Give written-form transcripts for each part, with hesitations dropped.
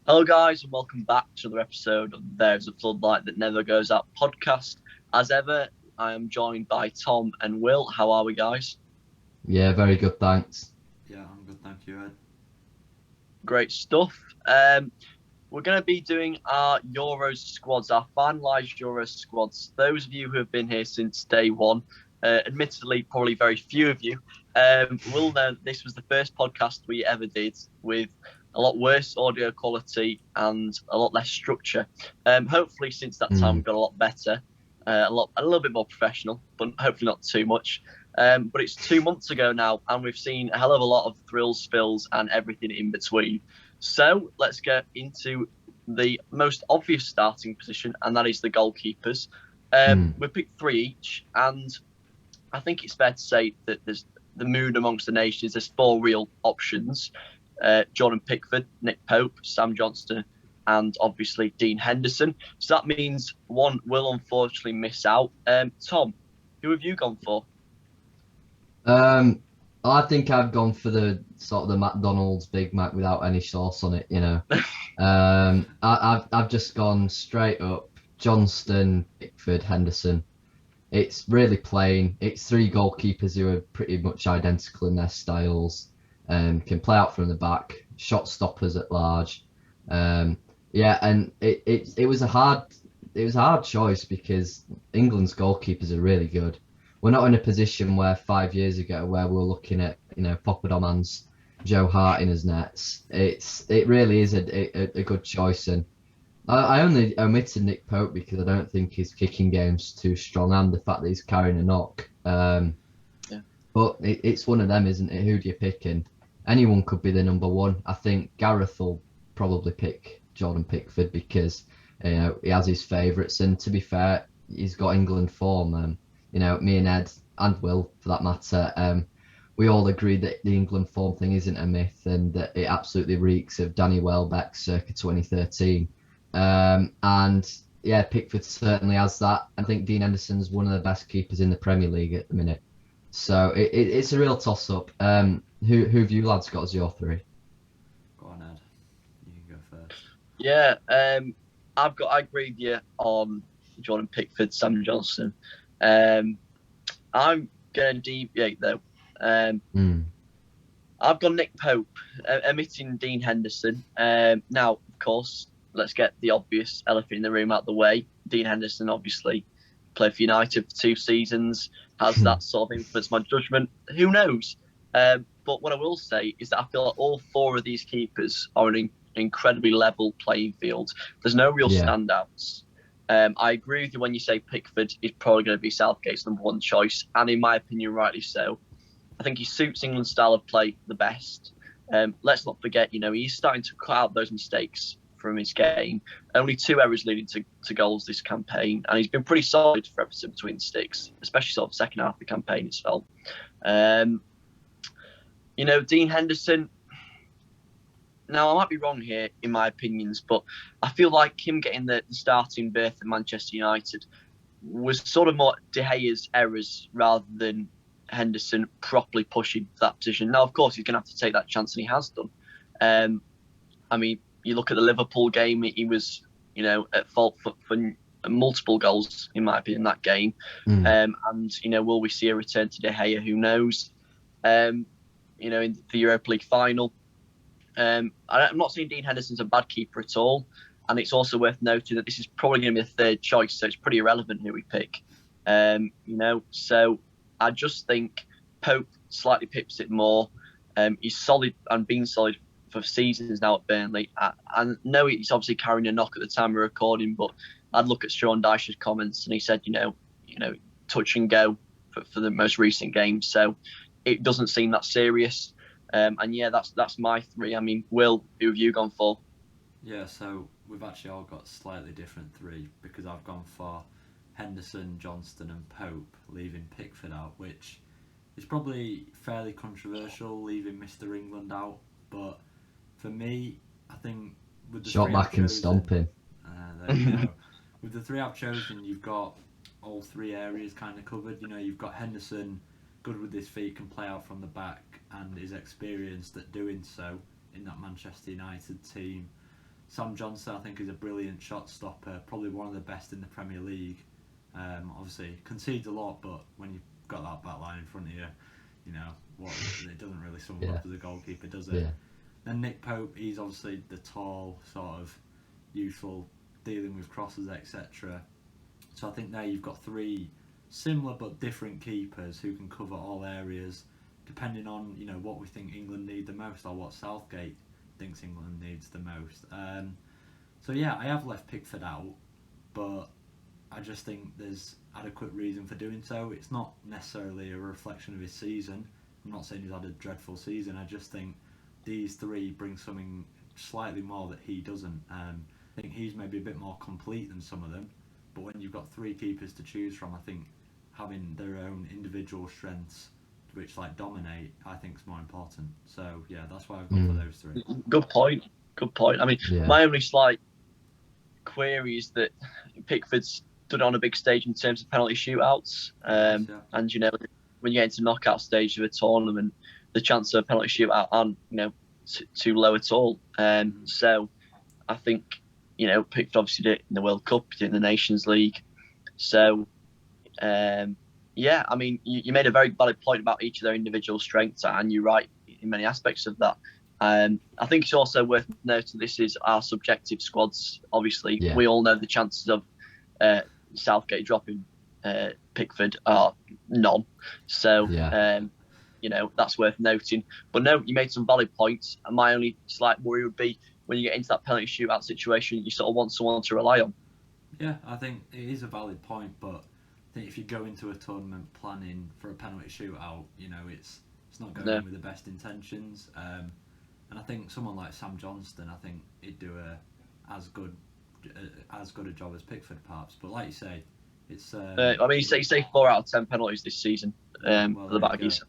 Hello, guys, and welcome back to another episode of There's a Floodlight That Never Goes Out podcast. As ever, I am joined by Tom and Will. How are we, guys? Yeah, very good, thanks. Yeah, I'm good, thank you, Ed. Great stuff. We're going to be doing our Euros squads, our finalised Euros squads. Those of you who have been here since day one, admittedly, probably very few of you, will know that this was the first podcast we ever did with a lot worse audio quality and a lot less structure. Hopefully, since that time, we've got a lot better, a little bit more professional, but hopefully not too much. But it's 2 months ago now, and we've seen a hell of a lot of thrills, spills, and everything in between. So let's get into the most obvious starting position, and that is the goalkeepers. We picked three each, and I think it's fair to say that there's the mood amongst the nations. There's four real options: Jordan Pickford, Nick Pope, Sam Johnston, and obviously Dean Henderson. So that means one will unfortunately miss out. Tom, who have you gone for? Um, I think I've gone for the sort of the McDonald's Big Mac without any sauce on it. I've just gone straight up Johnston, Pickford, Henderson. It's really plain. It's three goalkeepers who are pretty much identical in their styles. Can play out from the back, shot stoppers at large. Um, yeah, and it was a hard choice because England's goalkeepers are really good. We're not in a position where 5 years ago where we were looking at Poppadoman's Joe Hart in his nets. It really is a good choice, and I only omitted Nick Pope because I don't think his kicking game's too strong, and the fact that he's carrying a knock. Yeah. But it's one of them, isn't it? Who do you pick? And anyone could be the number one. I think Gareth will probably pick Jordan Pickford because he has his favourites, and to be fair, he's got England form. Me and Ed and Will, for that matter, we all agree that the England form thing isn't a myth and that it absolutely reeks of Danny Welbeck circa 2013. And yeah, Pickford certainly has that. I think Dean Henderson's one of the best keepers in the Premier League at the minute. So it's a real toss up. Who have you lads got as your three? Go on, Ed. You can go first. Yeah, I agree with you on Jordan Pickford, Sam Johnson. I'm going to deviate though. Mm. I've got Nick Pope, omitting Dean Henderson. Now, of course, let's get the obvious elephant in the room out of the way. Dean Henderson obviously played for United for 2 seasons. Has that sort of influenced my judgment? Who knows? But what I will say is that I feel like all four of these keepers are an incredibly level playing field. There's no real Yeah. standouts. I agree with you when you say Pickford is probably going to be Southgate's number one choice, and in my opinion, rightly so. I think he suits England's style of play the best. Let's not forget, he's starting to cut out those mistakes from his game. Only two errors leading to goals this campaign, and he's been pretty solid for Everton between the sticks, especially sort of second half of the campaign as well. Dean Henderson. Now, I might be wrong here in my opinions, but I feel like him getting the starting berth at Manchester United was sort of more De Gea's errors rather than Henderson properly pushing for that position. Now, of course, he's going to have to take that chance, and he has done. I mean, you look at the Liverpool game; he was, at fault for multiple goals, in my opinion, in that game. Mm. And will we see a return to De Gea? Who knows? In the Europa League final. I'm not saying Dean Henderson's a bad keeper at all, and it's also worth noting that this is probably going to be a third choice, so it's pretty irrelevant who we pick. So I just think Pope slightly pips it more. He's solid and been solid for seasons now at Burnley. I know he's obviously carrying a knock at the time of recording, but I'd look at Sean Dyche's comments and he said, touch and go for the most recent games. So it doesn't seem that serious. And yeah, that's my three. I mean, Will, who have you gone for? Yeah, so we've actually all got slightly different three because I've gone for Henderson, Johnston, and Pope, leaving Pickford out, which is probably fairly controversial, leaving Mr. England out. But for me, I think with the Shot three I've back and chosen, stomping. there you go. With the three I've chosen, you've got all three areas kind of covered. You've got Henderson, good with his feet, can play out from the back, and is experienced at doing so in that Manchester United team. Sam Johnstone, I think, is a brilliant shot stopper, probably one of the best in the Premier League. Obviously, concedes a lot, but when you've got that back line in front of you, it doesn't really sum up as a goalkeeper, does it? Yeah. Then Nick Pope, he's obviously the tall, sort of youthful, dealing with crosses, etc. So I think there you've got three similar but different keepers who can cover all areas, depending on what we think England need the most or what Southgate thinks England needs the most. So yeah, I have left Pickford out, but I just think there's adequate reason for doing so. It's not necessarily a reflection of his season. I'm not saying he's had a dreadful season. I just think these three bring something slightly more that he doesn't. I think he's maybe a bit more complete than some of them, but when you've got three keepers to choose from, I think having their own individual strengths which dominate, I think is more important. So yeah, that's why I've gone for those three. Good point. I mean, my only slight query is that Pickford's done it on a big stage in terms of penalty shootouts, and when you get into knockout stage of a tournament, the chance of a penalty shootout aren't too low at all. So I think Pickford obviously did it in the World Cup, did it in the Nations League. So I mean, you made a very valid point about each of their individual strengths, and you're right in many aspects of that. I think it's also worth noting this is our subjective squads. Obviously, we all know the chances of Southgate dropping Pickford are none. So, that's worth noting. But no, you made some valid points. And my only slight worry would be when you get into that penalty shootout situation, you sort of want someone to rely on. Yeah, I think it is a valid point, but I think if you go into a tournament planning for a penalty shootout, it's not going in with the best intentions. And I think someone like Sam Johnstone, I think he'd do as good a job as Pickford, perhaps. But like you say, it's. I mean, you say 4 out of 10 penalties this season for the Baggies.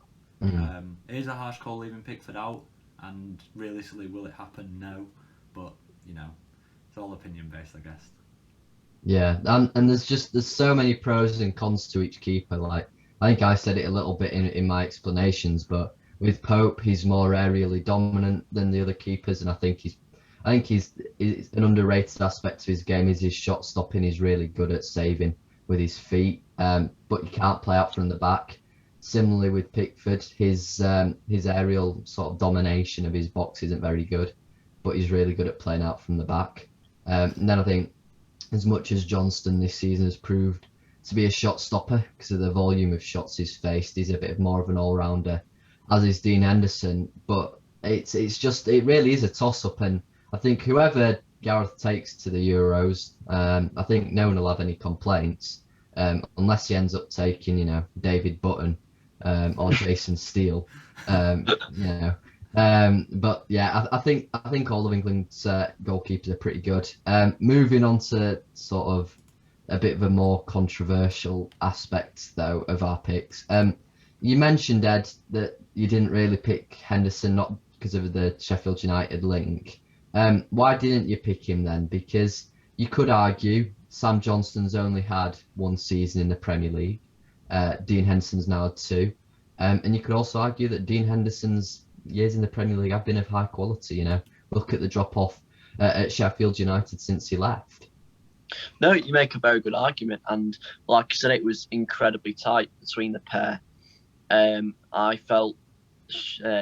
It is a harsh call leaving Pickford out, and realistically, will it happen? No, but it's all opinion based, I guess. Yeah, and there's so many pros and cons to each keeper. Like I think I said it a little bit in my explanations, but with Pope, he's more aerially dominant than the other keepers, and I think he's an underrated aspect of his game is his shot stopping. He's really good at saving with his feet, but he can't play out from the back. Similarly with Pickford, his aerial sort of domination of his box isn't very good, but he's really good at playing out from the back. And then I think, as much as Johnstone this season has proved to be a shot stopper because of the volume of shots he's faced, he's a bit more of an all-rounder, as is Dean Henderson. But it really is a toss-up, and I think whoever Gareth takes to the Euros, I think no one will have any complaints, unless he ends up taking, David Button or Jason Steele, But yeah, I think all of England's goalkeepers are pretty good. Moving on to sort of a bit of a more controversial aspect though of our picks. You mentioned, Ed, that you didn't really pick Henderson, not because of the Sheffield United link. Why didn't you pick him then? Because you could argue Sam Johnstone's only had one season in the Premier League. Dean Henderson's now had 2. And you could also argue that Dean Henderson's years in the Premier League have been of high quality. Look at the drop off at Sheffield United since he left. No, you make a very good argument, and like I said, it was incredibly tight between the pair. I felt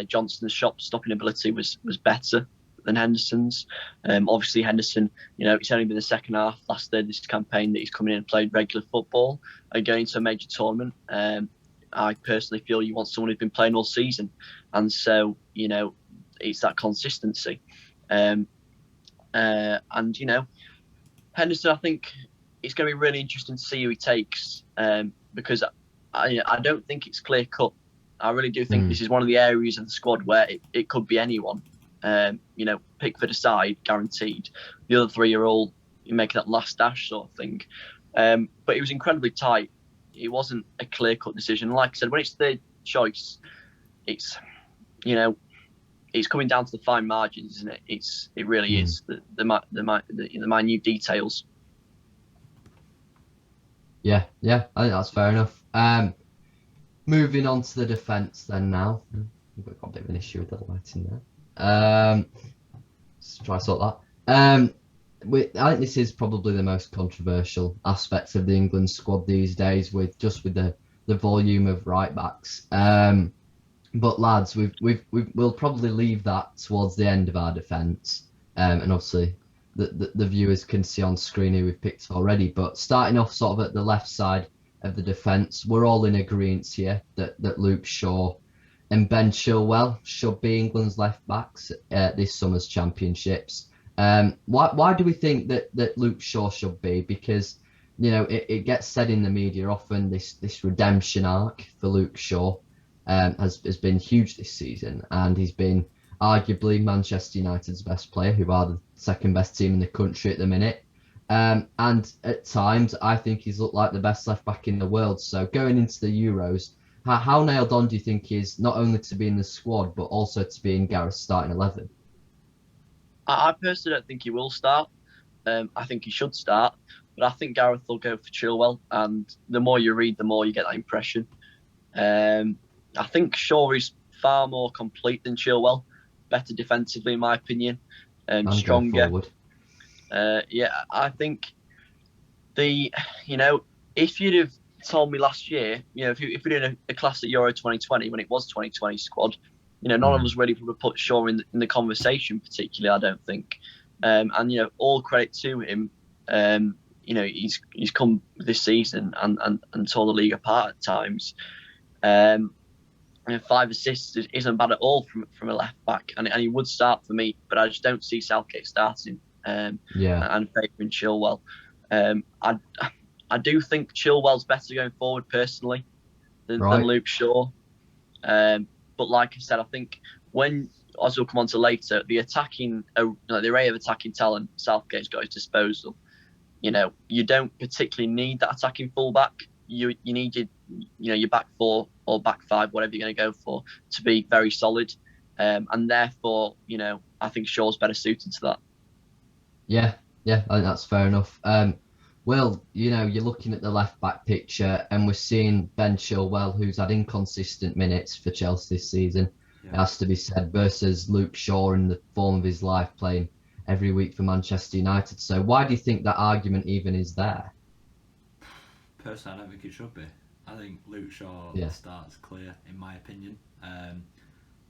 Johnston's shot stopping ability was better than Henderson's. Obviously, Henderson, it's only been the second half last third this campaign that he's coming in and played regular football and going to a major tournament. I personally feel you want someone who's been playing all season, and so it's that consistency. And Henderson, I think it's going to be really interesting to see who he takes, because I don't think it's clear cut. I really do think this is one of the areas of the squad where it could be anyone. Pickford aside, guaranteed. The other 3 are all make that last dash sort of thing. But it was incredibly tight. It wasn't a clear-cut decision. Like I said, when it's the choice, it's coming down to the fine margins, isn't it? It really is the minute details. Yeah, I think that's fair enough. Moving on to the defence then now. We've got a bit of an issue with the lighting there. Let's try to sort I think this is probably the most controversial aspect of the England squad these days, with the volume of right backs. But lads, we'll probably leave that towards the end of our defence, and obviously the viewers can see on screen who we've picked already. But starting off sort of at the left side of the defence, we're all in agreement here that Luke Shaw and Ben Chilwell should be England's left backs this summer's championships. Why do we think that Luke Shaw should be? Because it gets said in the media often this redemption arc for Luke Shaw has been huge this season, and he's been arguably Manchester United's best player, who are the second best team in the country at the minute. And at times, I think he's looked like the best left back in the world. So going into the Euros, how nailed on do you think he is, not only to be in the squad, but also to be in Gareth's starting 11? I personally don't think he will start. I think he should start, but I think Gareth will go for Chilwell. And the more you read, the more you get that impression. I think Shaw is far more complete than Chilwell, better defensively in my opinion, stronger. I think if you'd have told me last year, if we did a class at Euro 2020 when it was 2020 squad, none of us really would have put Shaw in the conversation particularly. I don't think, and all credit to him. He's come this season and tore the league apart at times. 5 assists isn't bad at all from a left back, and he would start for me, but I just don't see Southgate starting. And favouring Chilwell. I do think Chilwell's better going forward personally than Luke Shaw. But like I said, I think as we'll come on to later, the array of attacking talent Southgate's got at his disposal. You don't particularly need that attacking fullback. You need your back four or back five, whatever you're going to go for, to be very solid. And therefore, I think Shaw's better suited to that. Yeah, I think that's fair enough. Will, you're looking at the left back picture, and we're seeing Ben Chilwell, who's had inconsistent minutes for Chelsea this season, it has to be said, versus Luke Shaw in the form of his life, playing every week for Manchester United. So why do you think that argument even is there? Personally, I don't think it should be. I think Luke Shaw starts clear, in my opinion. I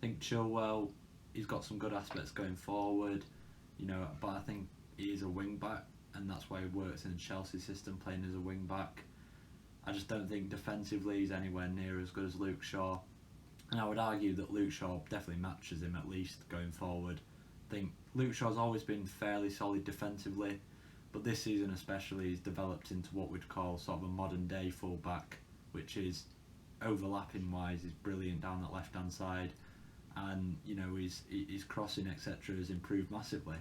think Chilwell, he's got some good aspects going forward, but I think he is a wing back, and that's why he works in the Chelsea system, playing as a wing back. I just don't think defensively he's anywhere near as good as Luke Shaw, and I would argue that Luke Shaw definitely matches him at least going forward. I think Luke Shaw's always been fairly solid defensively, but this season especially he's developed into what we'd call sort of a modern day full back, which is overlapping wise, he's brilliant down that left hand side, and his crossing etc. has improved massively.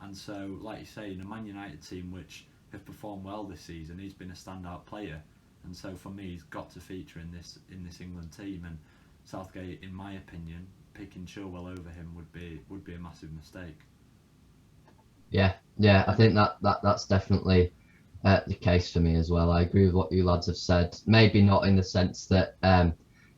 And so, like you say, in a Man United team which have performed well this season, he's been a standout player. And so, for me, he's got to feature in this England team. And Southgate, in my opinion, picking Chilwell over him would be a massive mistake. Yeah, I think that's definitely the case for me as well. I agree with what you lads have said. Maybe not in the sense that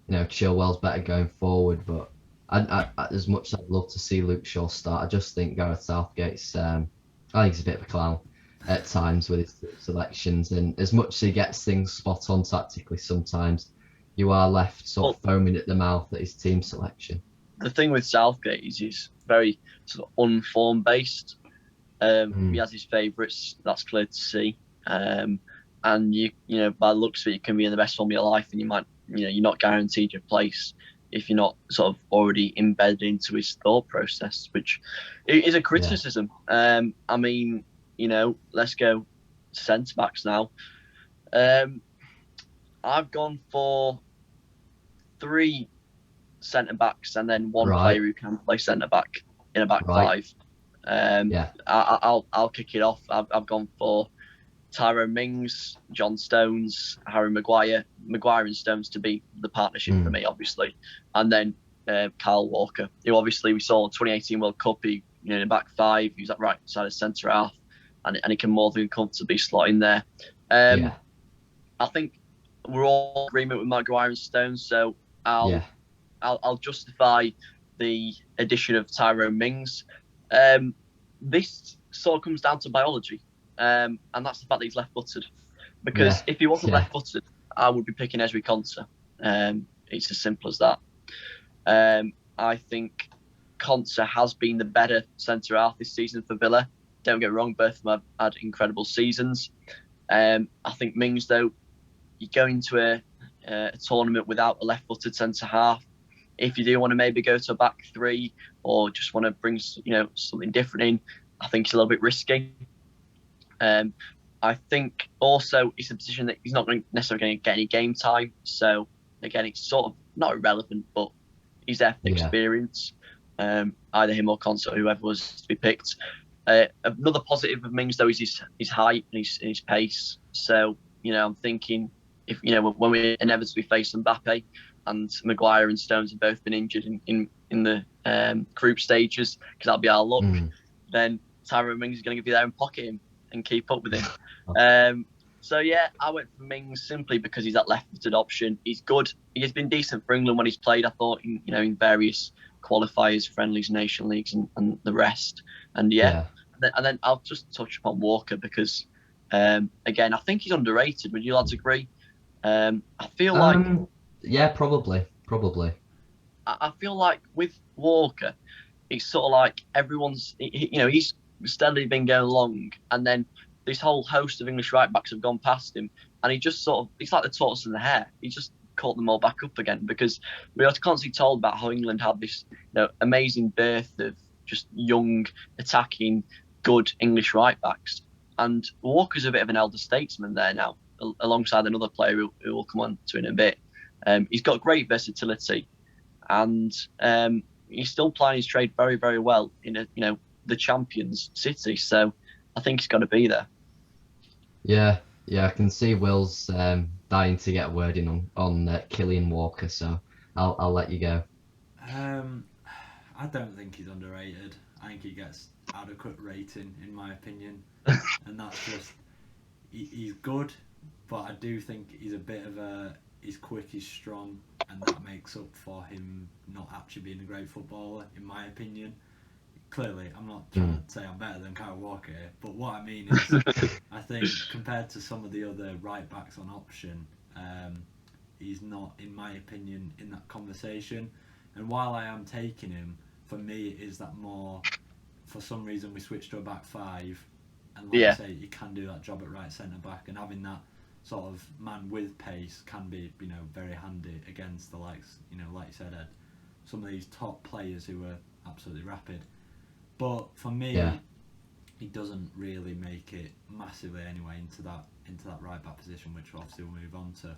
Chilwell's better going forward, but I, as much as I'd love to see Luke Shaw start, I just think Gareth Southgate's I think he's a bit of a clown at times with his selections, and as much as he gets things spot on tactically, sometimes you are left sort of foaming at the mouth at his team selection. The thing with Southgate is he's very sort of unform based. He has his favourites, that's clear to see. And by the looks of it, you can be in the best form of your life, and you're not guaranteed your place if you're not sort of already embedded into his thought process, which is a criticism. Let's go to centre backs now. I've gone for 3 centre backs and then one player who can play centre back in a back five. I'll kick it off. I've gone for Tyrone Mings, John Stones, Harry Maguire and Stones to be the partnership for me, obviously, and then Kyle Walker, who obviously we saw in 2018 World Cup. He, in the back five, he's at right side of centre half, and he can more than comfortably slot in there. I think we're all in agreement with Maguire and Stones, so I'll justify the addition of Tyrone Mings. This sort of comes down to biology, and that's the fact that he's left-footed. Because Yeah, if he wasn't yeah. left-footed, I would be picking Ezri Konsa. It's as simple as that. I think Konsa has been the better centre-half this season for Villa. Don't get me wrong, both of them have had incredible seasons. I think Mings, though, you go into a tournament without a left-footed centre-half. If you do want to maybe go to a back three or just want to bring something different in, I think it's a little bit risky. I think also it's a position that he's not necessarily going to get any game time. So again, it's sort of not irrelevant, but he's there for the experience. Either him or Konsa, or whoever was to be picked. Another positive of Mings though is his height and his pace. So I'm thinking if when we inevitably face Mbappe and Maguire and Stones have both been injured in the group stages, because that'll be our luck, then Tyrone Mings is going to be there and pocket him and keep up with him. So yeah, I went for Mings simply because he's that left-footed option. He's good. He has been decent for England when he's played. I thought in various qualifiers, friendlies, nation leagues, and the rest. And and then I'll just touch upon Walker because again I think he's underrated. Would you lads agree? I feel like probably. I feel like with Walker, it's sort of like everyone's he's steadily been going along, and then this whole host of English right backs have gone past him, and he's like the tortoise and the hare. He just caught them all back up again, because we are constantly told about how England had this amazing birth of just young, attacking, good English right backs, and Walker's a bit of an elder statesman there now, alongside another player who we'll come on to in a bit. He's got great versatility, and he's still playing his trade very, very well in the Champions City. So I think he's got to be there. Yeah, I can see Will's dying to get a word in on Killian Walker, so I'll let you go. I don't think he's underrated. I think he gets adequate rating, in my opinion, and that's just he's good, but I do think he's a bit of he's quick, he's strong, and that makes up for him not actually being a great footballer, in my opinion. Clearly, I'm not trying to say I'm better than Kyle Walker here, but what I mean is, I think compared to some of the other right backs on option, he's not, in my opinion, in that conversation. And while I am taking him, for me, it is that more, for some reason, we switched to a back five, and like I say, you can do that job at right centre back, and having that sort of man with pace can be, very handy against the likes, like you said, Ed, some of these top players who are absolutely rapid. But for me, he doesn't really make it massively anyway into that right back position, which obviously we'll move on to.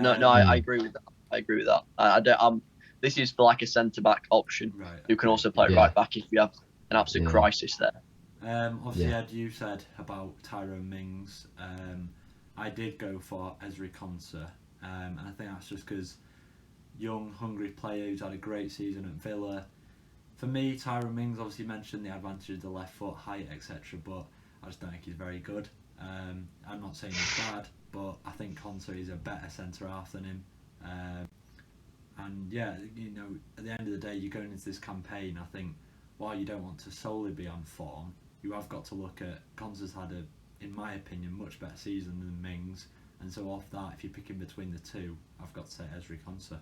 No, I agree with that. I don't. This is for like a centre back option who can also play right back if you have an absolute crisis there. Obviously, Ed, you said about Tyrone Mings. I did go for Ezri Konsa, and I think that's just because young, hungry player who's had a great season at Villa. For me, Tyrone Mings obviously mentioned the advantage of the left foot, height, etc., but I just don't think he's very good. I'm not saying he's bad, but I think Konsa is a better centre half than him. And yeah, at the end of the day, you're going into this campaign. I think while you don't want to solely be on form, you have got to look at Konsa's had in my opinion, much better season than Mings, and so off that, if you're picking between the two, I've got to say Ezri Konsa.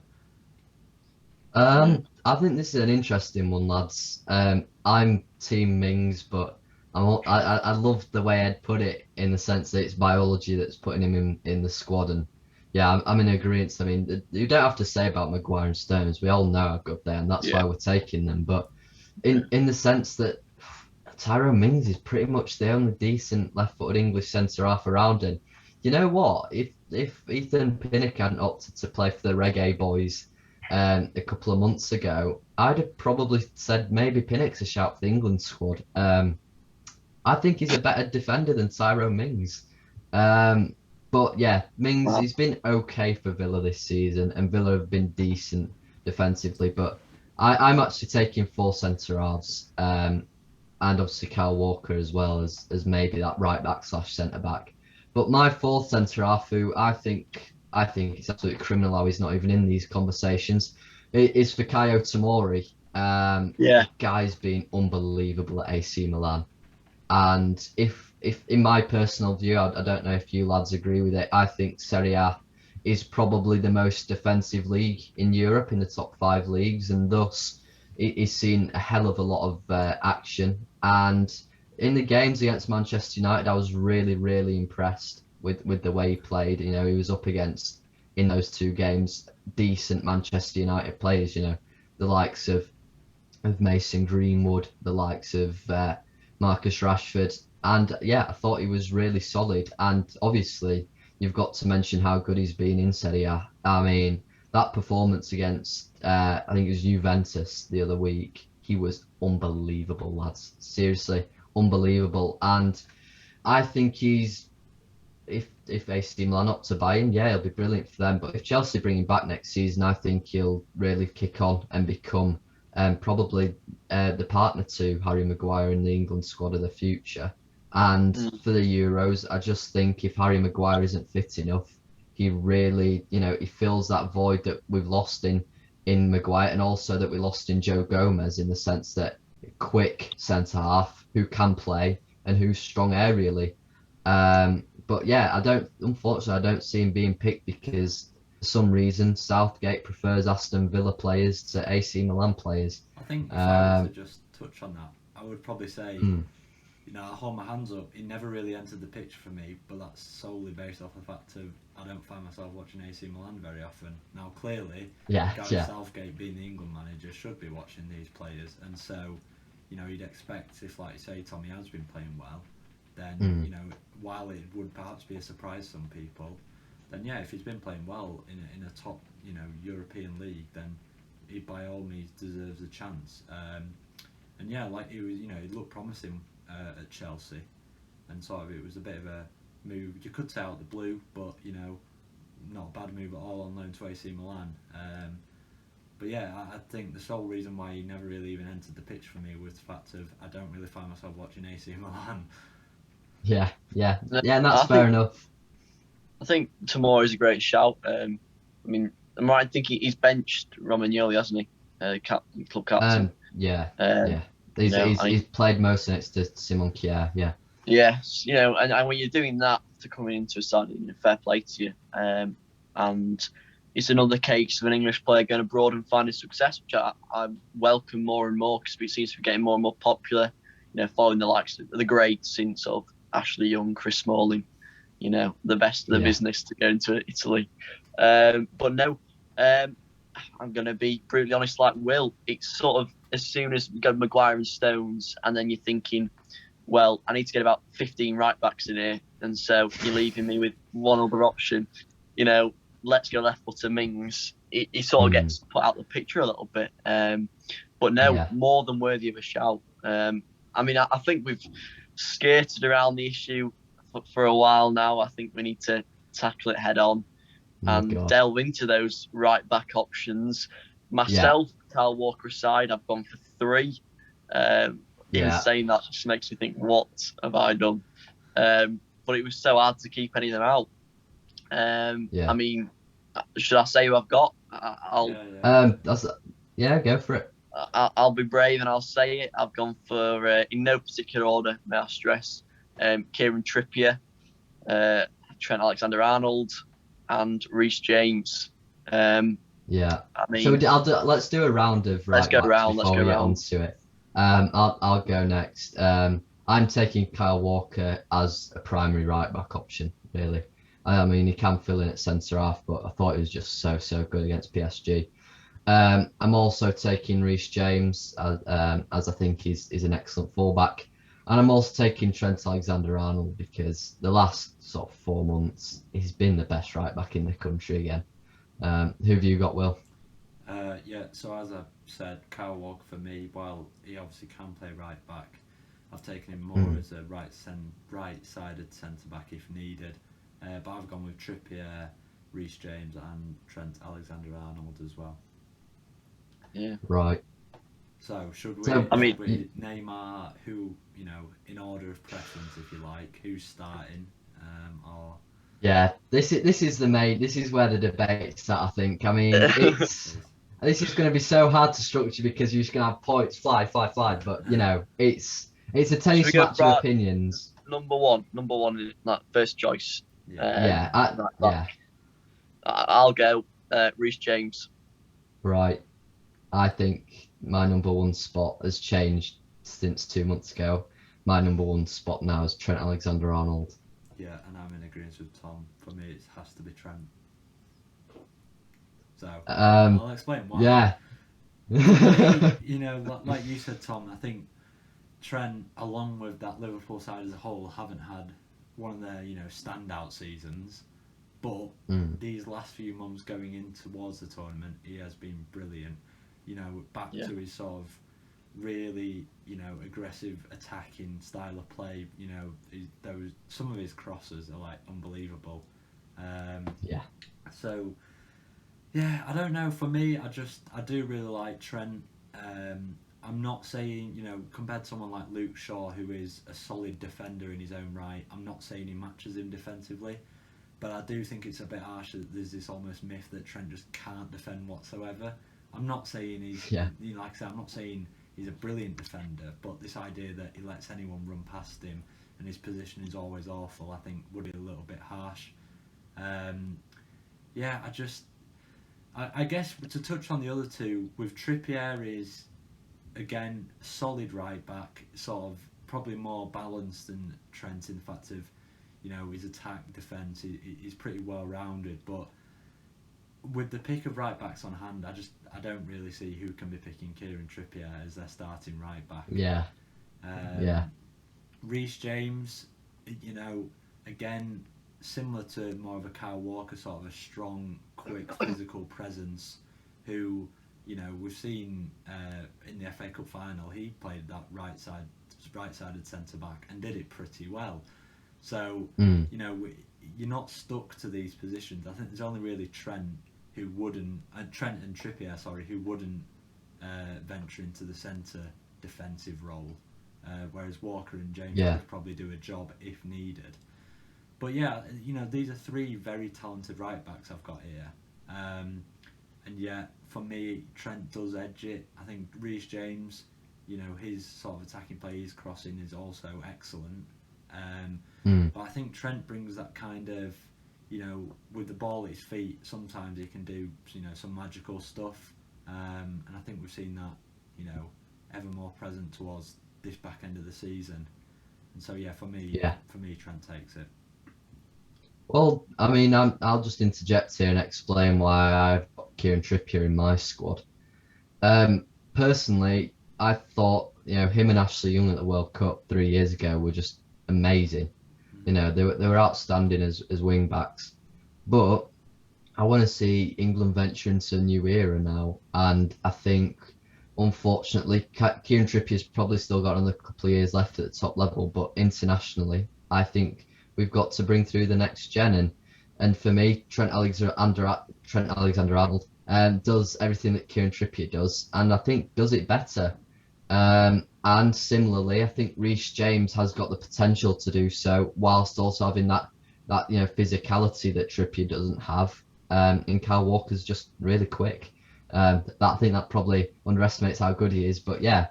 I think this is an interesting one, lads. I'm Team Mings, but I love the way Ed put it, in the sense that it's biology that's putting him in the squad, and yeah, I'm in agreement. I mean, you don't have to say about Maguire and Stones. We all know how good they are, and that's why we're taking them. But in the sense that Tyrone Mings is pretty much the only decent left-footed English centre half around, and you know what? If Ethan Pinnock hadn't opted to play for the Reggae Boys a couple of months ago, I'd have probably said maybe Pinnock's a shout for the England squad. I think he's a better defender than Tyrone Mings. But yeah, Mings, he's been okay for Villa this season, and Villa have been decent defensively. But I'm actually taking 4 centre halves, and obviously Kyle Walker as well as maybe that right back / centre back. But my 4th centre half, who I think it's absolutely criminal how he's not even in these conversations, is Fikayo Tomori. The guy's been unbelievable at AC Milan. And if in my personal view, I don't know if you lads agree with it, I think Serie A is probably the most defensive league in Europe, in the top 5 leagues, and thus it is seeing a hell of a lot of action. And in the games against Manchester United, I was really, really impressed with the way he played. You know, he was up against, in those 2 games, decent Manchester United players. You know, the likes of Mason Greenwood, the likes of Marcus Rashford, and yeah, I thought he was really solid. And obviously, you've got to mention how good he's been in Serie A. I mean, that performance against I think it was Juventus the other week, he was unbelievable, lads. Seriously, unbelievable. And I think he's, if AC Milan opt to buy him, yeah, he'll be brilliant for them. But if Chelsea bring him back next season, I think he'll really kick on and become probably the partner to Harry Maguire in the England squad of the future. And for the Euros, I just think if Harry Maguire isn't fit enough, he really, you know, he fills that void that we've lost in Maguire, and also that we lost in Joe Gomez, in the sense that quick centre half who can play and who's strong aerially. But yeah, unfortunately, I don't see him being picked because for some reason Southgate prefers Aston Villa players to AC Milan players. I think if I was to just touch on that, I would probably say, you know, I hold my hands up. He never really entered the picture for me, but that's solely based off the fact of I don't find myself watching AC Milan very often. Now, clearly, Gareth Southgate, being the England manager, should be watching these players, and so, you know, you'd expect if, like you say, Tommy has been playing well, then you know, while it would perhaps be a surprise to some people, then yeah, if he's been playing well in a top, you know, European league, then he by all means deserves a chance. And yeah, like he was, you know, he looked promising at Chelsea, and sort of it was a bit of a move. You could say out the blue, but you know, not a bad move at all on loan to AC Milan. But yeah, I think the sole reason why he never really even entered the pitch for me was the fact of I don't really find myself watching AC Milan. Yeah, and that's fair enough. I think Tomori is a great shout. I mean, I'm right in thinking he's benched Romagnoli, hasn't he? Club captain. He's played most next to Simon Kjaer. Yeah. Yes, you know, and when you're doing that after coming into a side, you know, fair play to you. And it's another case of an English player going abroad and finding success, which I welcome more and more, because it seems to be getting more and more popular. You know, following the likes of the greats in sort of Ashley Young, Chris Smalling, you know, the best of the business to go into Italy. But no, I'm going to be brutally honest, like Will. It's sort of as soon as you go Maguire and Stones, and then you're thinking, well, I need to get about 15 right backs in here, and so you're leaving me with one other option. You know, let's go left footer Mings. He sort of gets put out the picture a little bit. But no, more than worthy of a shout. I mean, I think we've skirted around the issue for a while now. I think we need to tackle it head on and delve into those right back options. Myself, Kyle Walker aside, I've gone for 3. In saying that, just makes me think, what have I done? But it was so hard to keep any of them out. I mean, should I say who I've got? Go for it. I'll be brave and I'll say it. I've gone for, in no particular order, may I stress, Kieran Trippier, Trent Alexander-Arnold, and Reece James. I mean, so let's do a round of right. Let's go around. Let's go around to it. I'll go next. I'm taking Kyle Walker as a primary right back option. Really, I mean, he can fill in at centre half, but I thought he was just so good against PSG. I'm also taking Reece James as I think he's an excellent fullback, and I'm also taking Trent Alexander-Arnold because the last sort of 4 months he's been the best right back in the country again. Who have you got, Will? So as I said, Kyle Walker for me, while he obviously can play right back, I've taken him more as a right-sided centre-back if needed. But I've gone with Trippier, Reece James and Trent Alexander-Arnold as well. Yeah. Right. So should we name our, who, you know, in order of preference, if you like, who's starting, or... Yeah, this is where the debate's at, I think. I mean, this is going to be so hard to structure because you're just going to have points fly, but you know, it's It's a tennis we go match for of our opinions. number one in that first choice? Yeah. Right back. I'll go Reece James. Right. I think my number one spot has changed since 2 months ago. My number one spot now is Trent Alexander-Arnold. Yeah, and I'm in agreement with Tom. For me, it has to be Trent. So I'll explain why. Yeah. For me, like you said, Tom, I think Trent, along with that Liverpool side as a whole, haven't had one of their standout seasons. But these last few months going in towards the tournament, he has been brilliant. Back to his sort of really, aggressive attacking style of play. Some of his crosses are like unbelievable. Yeah. So, yeah, I don't know. For me, I do really like Trent. I'm not saying, compared to someone like Luke Shaw, who is a solid defender in his own right, I'm not saying he matches him defensively. But I do think it's a bit harsh that there's this almost myth that Trent just can't defend whatsoever. I'm not saying like I said, I'm not saying he's a brilliant defender, but this idea that he lets anyone run past him and his position is always awful, I think would be a little bit harsh. I guess to touch on the other two, with Trippier is, again, solid right back, sort of probably more balanced than Trent in the fact of, his attack, defence, he's pretty well rounded. But with the pick of right backs on hand, I don't really see who can be picking Kieran Trippier as their starting right back. Yeah. Reece James, again, similar to more of a Kyle Walker, sort of a strong, quick, physical presence, who, we've seen in the FA Cup final, he played that right-sided centre back and did it pretty well. So, you're not stuck to these positions. I think there's only really Trent and Trippier, who wouldn't venture into the centre defensive role, whereas Walker and James could probably do a job if needed. But yeah, these are three very talented right backs I've got here, and yet for me, Trent does edge it. I think Reece James, his sort of attacking play, his crossing is also excellent. But I think Trent brings that kind of, with the ball at his feet, sometimes he can do, some magical stuff. And I think we've seen that, ever more present towards this back end of the season. And so, for me, Trent takes it. Well, I mean, I'll just interject here and explain why I've got Kieran Trippier in my squad. Personally, I thought, him and Ashley Young at the World Cup 3 years ago were just amazing. They were outstanding as wing backs. But I want to see England venture into a new era now, and I think, unfortunately, Kieran Trippier's probably still got another couple of years left at the top level. But internationally, I think we've got to bring through the next gen, and for me, Trent Alexander-Arnold does everything that Kieran Trippier does, and I think does it better. And similarly, I think Reece James has got the potential to do so, whilst also having that physicality that Trippier doesn't have. And Kyle Walker's just really quick. I think that probably underestimates how good he is. But yeah,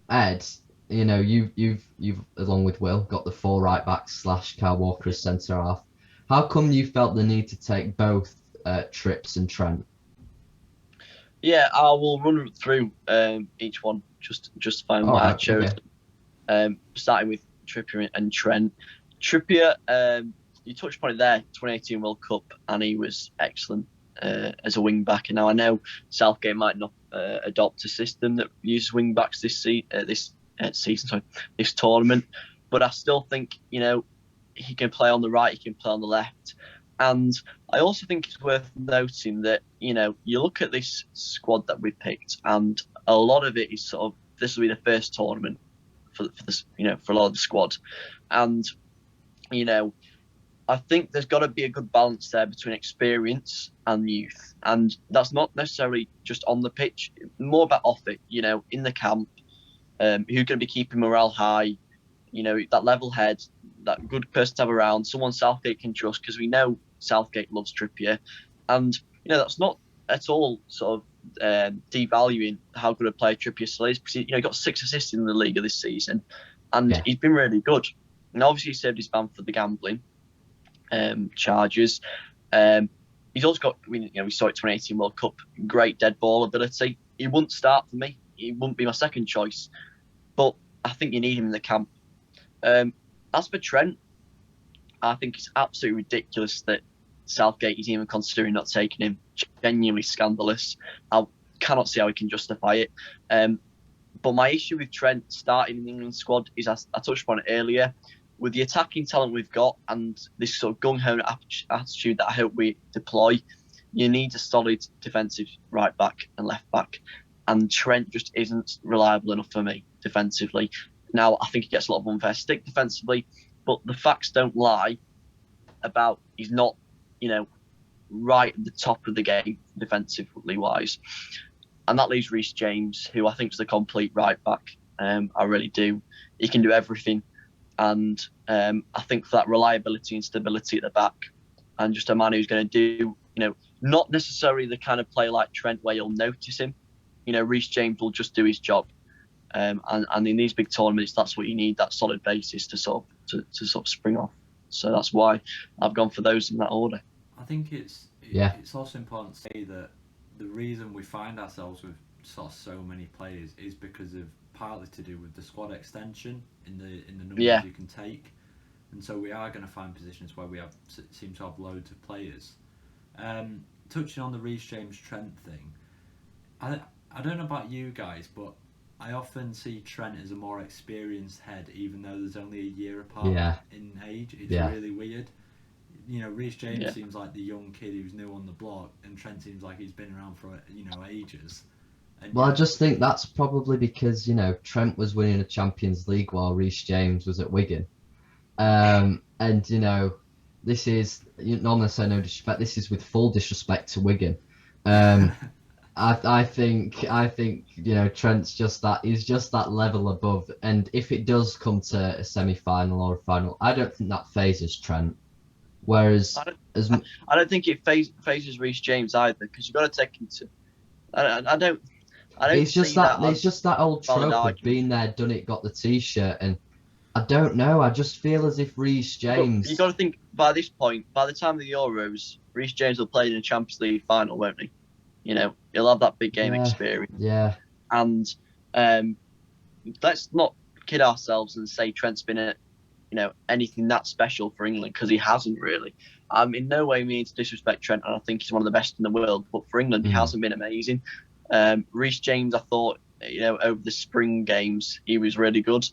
Ed, you've along with Will got the 4 right backs / Kyle Walker as centre half. How come you felt the need to take both Trips and Trent? Yeah, I will run through each one, just find what I chose. Okay. Starting with Trippier and Trent. Trippier, you touched upon it there, 2018 World Cup, and he was excellent as a wing back. And now I know Southgate might not adopt a system that uses wing backs this tournament, but I still think he can play on the right, he can play on the left. And I also think it's worth noting that, you look at this squad that we picked, and a lot of it is sort of, this will be the first tournament for this, for a lot of the squad. And, I think there's got to be a good balance there between experience and youth. And that's not necessarily just on the pitch, more about off it, in the camp, who's going to be keeping morale high, that level head, that good person to have around, someone Southgate can trust, because we know Southgate loves Trippier. And, that's not at all sort of devaluing how good a player Trippier still is, because he got 6 assists in the league this season, and Yeah. he's been really good. And obviously he served his ban for the gambling charges. He's also got, we saw it 2018 World Cup, great dead ball ability. He wouldn't start for me. He wouldn't be my second choice, but I think you need him in the camp. As for Trent, I think it's absolutely ridiculous that Southgate is even considering not taking him. Genuinely scandalous. I cannot see how he can justify it. But my issue with Trent starting in the England squad is, I touched upon it earlier, with the attacking talent we've got and this sort of gung-ho attitude that I hope we deploy, you need a solid defensive right back and left back. And Trent just isn't reliable enough for me defensively. Now, I think he gets a lot of unfair stick defensively, but the facts don't lie about he's not, right at the top of the game defensively wise. And that leaves Reece James, who I think is the complete right back. I really do. He can do everything. And I think for that reliability and stability at the back, and just a man who's going to do, not necessarily the kind of player like Trent where you'll notice him. Reece James will just do his job. And in these big tournaments, that's what you need, that solid basis to sort of spring off. So that's why I've gone for those in that order. I think it's also important to say that the reason we find ourselves with sort of so many players is because of partly to do with the squad extension in the numbers you can take, and so we are going to find positions where we seem to have loads of players. Touching on the Reece James Trent thing, I don't know about you guys, but I often see Trent as a more experienced head, even though there's only a year apart in age. It's really weird. Reece James seems like the young kid who's new on the block, and Trent seems like he's been around for ages. And, I just think that's probably because Trent was winning a Champions League while Reece James was at Wigan, and this is, normally I say no disrespect. This is with full disrespect to Wigan. I think Trent's just that. He's just that level above. And if it does come to a semi-final or a final, I don't think that phases Trent. Whereas, I don't think it phases Reece James either, because you've got to take into. I don't. It's just that old trope of being there, done it, got the T-shirt, and I don't know. I just feel as if Reece James. But you got to think, by this point, by the time of the Euros, Reece James will play in a Champions League final, won't he? He'll have that big game experience. Yeah. And let's not kid ourselves and say Trent's been at, anything that special for England, because he hasn't really. In no way means to disrespect Trent, and I think he's one of the best in the world. But for England, he hasn't been amazing. Reece James, I thought, over the spring games, he was really good.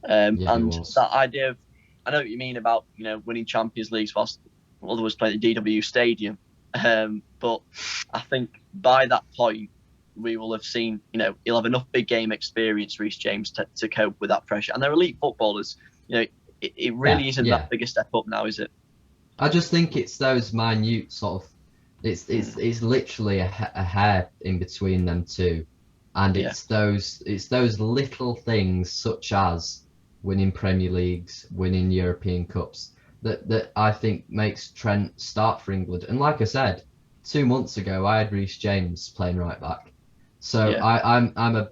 And that idea of, I know what you mean about, winning Champions Leagues whilst others playing at the DW Stadium. But I think by that point, we will have seen, he'll have enough big game experience, Reece James, to cope with that pressure. And they're elite footballers. It really isn't that big a step up now, is it? I just think it's those minute sort of, it's literally a hair in between them two, and it's those little things such as winning Premier Leagues, winning European Cups, that I think makes Trent start for England. And like I said, 2 months ago, I had Reece James playing right back. So I'm a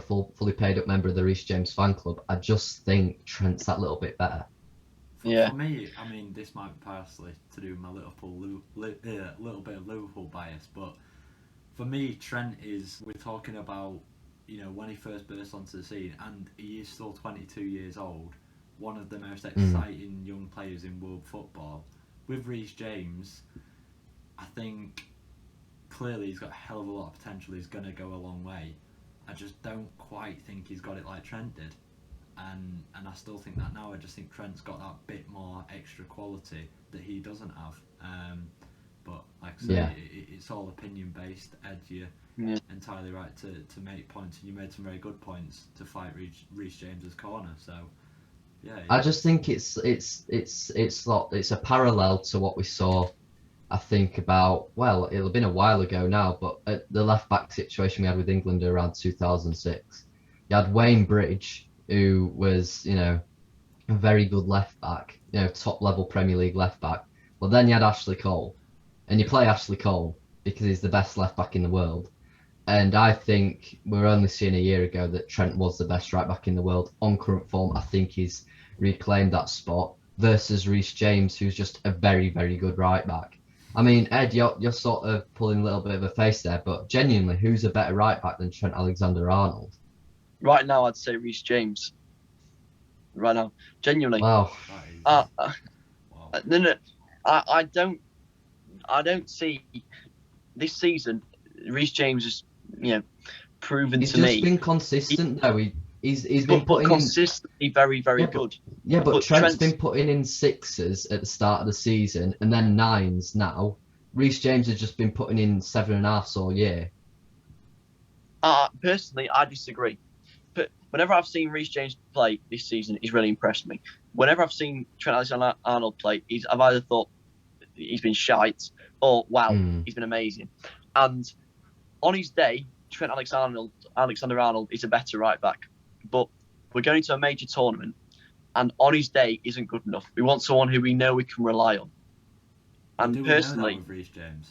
fully paid up member of the Reece James fan club. I just think Trent's that little bit better. For me, I mean, this might be partially to do with my little bit of Liverpool bias, but for me, Trent is, we're talking about, when he first burst onto the scene, and he is still 22 years old, one of the most exciting young players in world football. With Reece James, I think clearly he's got a hell of a lot of potential. He's going to go a long way. I just don't quite think he's got it like Trent did. And I still think that now. I just think Trent's got that bit more extra quality that he doesn't have. But like I say, it's all opinion based. Ed, you're entirely right to make points, and you made some very good points to fight Reece James's corner. So I just think it's a parallel to what we saw. I think about, well, it'll have been a while ago now, but at the left back situation we had with England around 2006, you had Wayne Bridge, who was, a very good left back, top level Premier League left back. But then you had Ashley Cole, and you play Ashley Cole, because he's the best left back in the world. And I think we're only seeing a year ago that Trent was the best right back in the world. On current form, I think he's reclaimed that spot versus Reece James, who's just a very, very good right back. I mean, Ed, you're sort of pulling a little bit of a face there, but genuinely, who's a better right back than Trent Alexander-Arnold? Right now, I'd say Reece James. Right now, genuinely. Wow. That is, Uh, wow. no, I don't see this season. Reece James has, proven He's to just me, been consistent though. He's been but putting in. consistently very, very Yeah, but- good. Yeah, but But Trent's Trent's- been putting in sixes at the start of the season and then nines now. Reece James has just been putting in 7.5s all year. Personally, I disagree. But whenever I've seen Reece James play this season, he's really impressed me. Whenever I've seen Trent Alexander-Arnold play, I've either thought he's been shite or wow, he's been amazing. And on his day, Trent Alexander-Arnold is a better right back. But we're going to a major tournament, and on his day isn't good enough. We want someone who we know we can rely on. And Do we know that personally, with Reece James?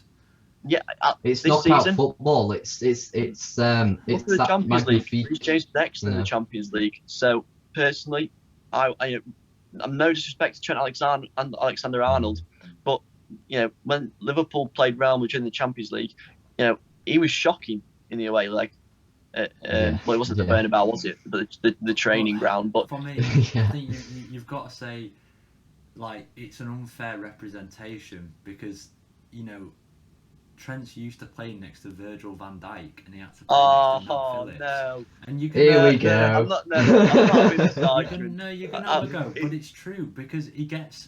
yeah, It's this knockout season, football. It's look at the that Champions League. magnifique. Reece James is excellent in the Champions League. So personally, I'm no disrespect to Trent Alexander-Arnold, but when Liverpool played Real Madrid in the Champions League, he was shocking in the away leg. Well, it wasn't the Bernabeu, was it? But the training ground. But for me, Yeah. I think you've got to say, like, it's an unfair representation because Trent's used to playing next to Virgil van Dijk, and he had to play next to Nat Phillips. No! And you can Here we No, go. I'm not having this you're argument. gonna have a go, but it's true because he gets,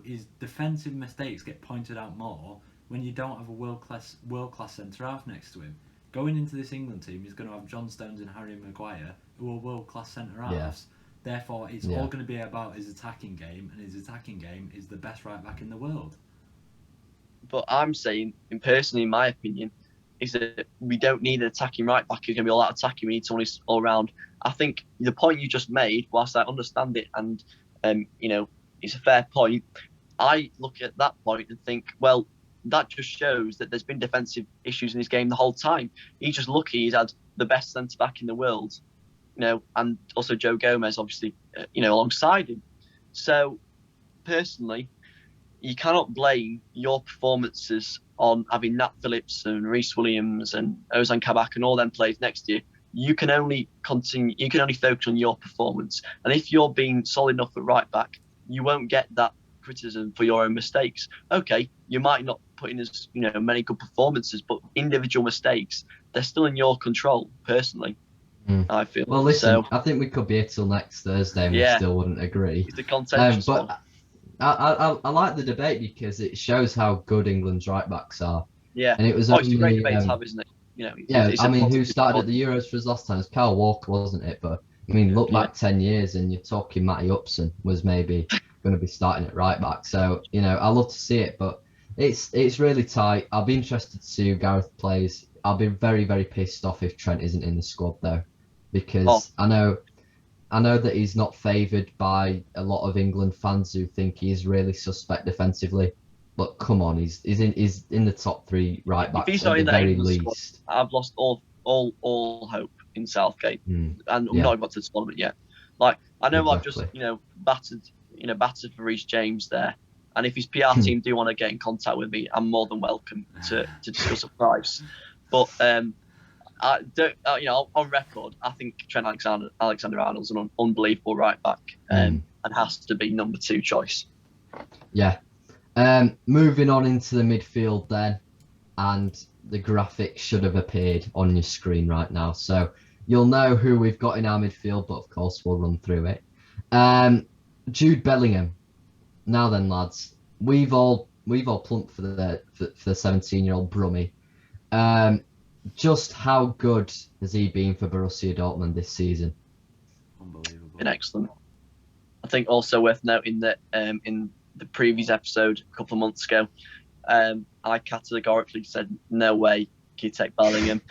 his defensive mistakes get pointed out more when you don't have a world class centre half next to him. Going into this England team, he's going to have John Stones and Harry Maguire, who are world class centre halves. Yeah. Therefore, it's all going to be about his attacking game, and his attacking game is the best right back in the world. But I'm saying, and personally, in my opinion, is that we don't need an attacking right back who's going to be all out attacking. We need someone who's all round. I think the point you just made, whilst I understand it and it's a fair point, I look at that point and think, well, that just shows that there's been defensive issues in his game the whole time. He's just lucky he's had the best centre back in the world, and also Joe Gomez, obviously, alongside him. So, personally, you cannot blame your performances on having Nat Phillips and Reece Williams and Ozan Kabak and all them players next year. You can only focus on your performance. And if you're being solid enough at right back, you won't get that criticism for your own mistakes. Okay, you might not put in as many good performances, but individual mistakes, they're still in your control, personally. I feel. Well, listen, so, I think we could be here till next Thursday and we still wouldn't agree. It's a contentious but one. I like the debate because it shows how good England's right backs are. Yeah. And it was It's a great only, debate to have, isn't it? I mean, who started at the Euros for us last time? It was Kyle Walker, wasn't it? But I mean, look back 10 years and you're talking Matty Upson was maybe going to be starting at right back. So, I love to see it, but it's really tight. I'll be interested to see who Gareth plays. I'll be very, very pissed off if Trent isn't in the squad though, because I know that he's not favoured by a lot of England fans who think he is really suspect defensively. But come on, he's in the top 3 right backs at the very least. I've lost all hope in Southgate, and we've not got to the tournament yet. Like, I know I've just battered for Reece James there, and if his PR team do want to get in contact with me, I'm more than welcome to discuss a price. But I don't, on record, I think Trent Alexander-Arnold's an unbelievable right back, and has to be number 2 choice. Yeah. Moving on into the midfield then, and the graphic should have appeared on your screen right now, so you'll know who we've got in our midfield, but of course we'll run through it. Jude Bellingham. Now then, lads, we've all plumped for the 17-year-old Brummie. Just how good has he been for Borussia Dortmund this season? Unbelievable. Been excellent. I think also worth noting that in the previous episode a couple of months ago, I categorically said no way can you take Bellingham.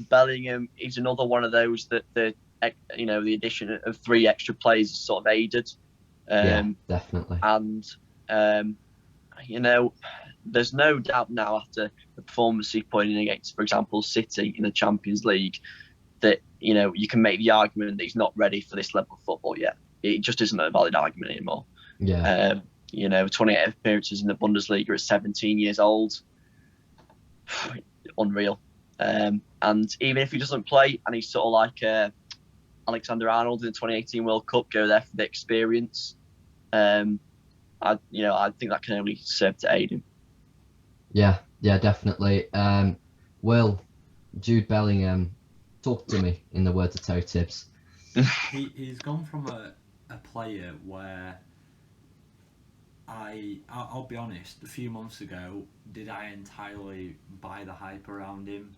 Bellingham is another one of those that the addition of 3 extra players has sort of aided. Yeah, definitely. And there's no doubt now after the performance he put in against, for example, City in the Champions League, that you can make the argument that he's not ready for this level of football yet. It just isn't a valid argument anymore. Yeah. 28 appearances in the Bundesliga at 17 years old, unreal. And even if he doesn't play, and he's sort of like Alexander Arnold in the 2018 World Cup, go there for the experience. I think that can only serve to aid him. Yeah, definitely. Will, Jude Bellingham, talk to me in the words of Terry Tibbs. He's gone from a player where I'll be honest, a few months ago, did I entirely buy the hype around him?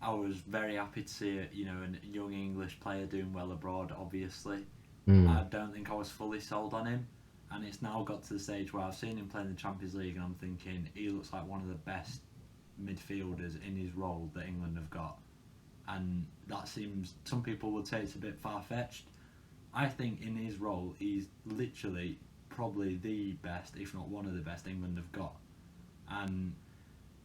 I was very happy to see a young English player doing well abroad, obviously. I don't think I was fully sold on him, and it's now got to the stage where I've seen him play in the Champions League and I'm thinking he looks like one of the best midfielders in his role that England have got. And that seems, some people would say it's a bit far-fetched. I think in his role he's literally probably the best, if not one of the best England have got. And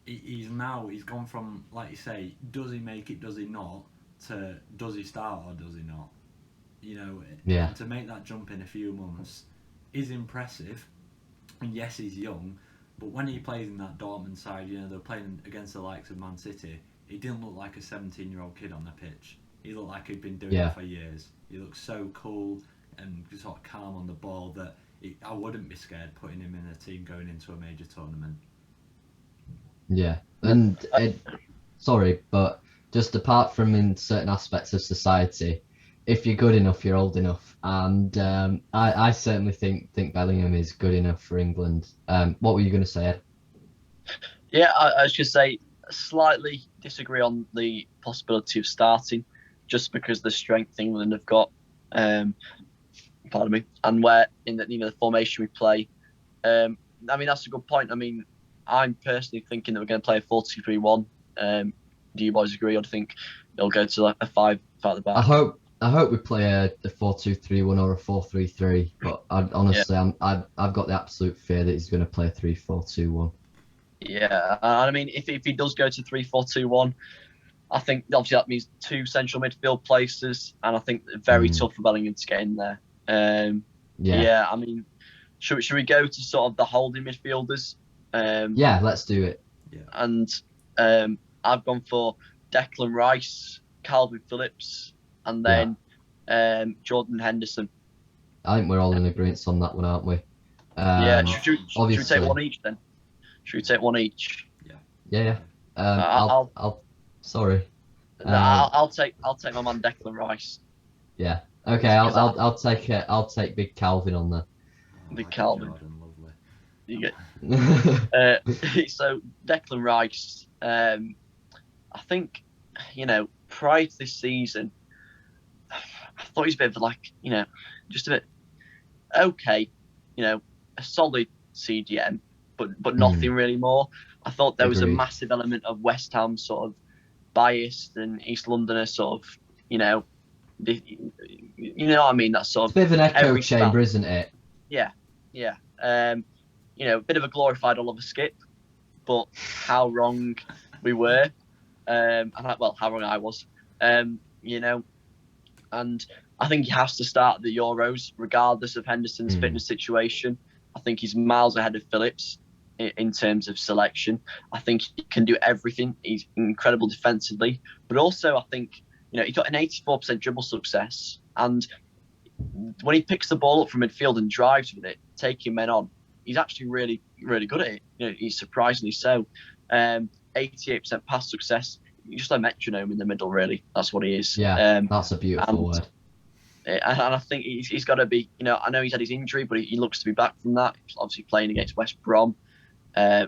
he's gone from, like you say, does he make it, does he not, to does he start or does he not? And to make that jump in a few months is impressive. And yes, he's young, but when he plays in that Dortmund side, they're playing against the likes of Man City, he didn't look like a 17-year-old kid on the pitch. He looked like he'd been doing it for years. He looked so cool and sort of calm on the ball that I wouldn't be scared putting him in a team going into a major tournament. Yeah, and sorry, but just apart from in certain aspects of society, if you're good enough, you're old enough, and I certainly think Bellingham is good enough for England. What were you going to say, Ed? Yeah, I was just say slightly disagree on the possibility of starting, just because of the strength England have got. Pardon me, and where in the formation we play. That's a good point. I'm personally thinking that we're going to play a 4-2-3-1. Do you boys agree? Or do you think it'll go to like a 5 at the back? I hope we play a 4-2-3-1 or a 4-3-3. But honestly, I've got the absolute fear that he's going to play a 3-4-2-1. Yeah, if he does go to 3-4-2-1, I think obviously that means 2 central midfield places, and I think very tough for Bellingham to get in there. Should we go to sort of the holding midfielders? Let's do it. Yeah. And I've gone for Declan Rice, Calvin Phillips, and then Jordan Henderson. I think we're all in agreement on that one, aren't we? Should we take one each then? Should we take one each? Yeah. Sorry. I'll take my man Declan Rice. Yeah. Okay. I'll take Big Calvin on there. Big Calvin. Jordan, lovely. You get. So Declan Rice. I think prior to this season, I thought he was a bit of just a bit okay. A solid CDM, but nothing really more. I thought there was a massive element of West Ham sort of biased and East Londoner sort of, what I mean? That sort of it's a bit of an echo chamber, isn't it? Yeah. A bit of a glorified Oliver Skip, but how wrong we were, how wrong I was, and I think he has to start at the Euros, regardless of Henderson's fitness situation. I think he's miles ahead of Phillips in terms of selection. I think he can do everything. He's incredible defensively, but also I think he got an 84% dribble success, and when he picks the ball up from midfield and drives with it, taking men on, he's actually really, really good at it. He's surprisingly so. 88% pass success. He's just a metronome in the middle, really. That's what he is. Yeah, that's a beautiful word. And I think he's got to be. I know he's had his injury, but he looks to be back from that. He's obviously playing against West Brom,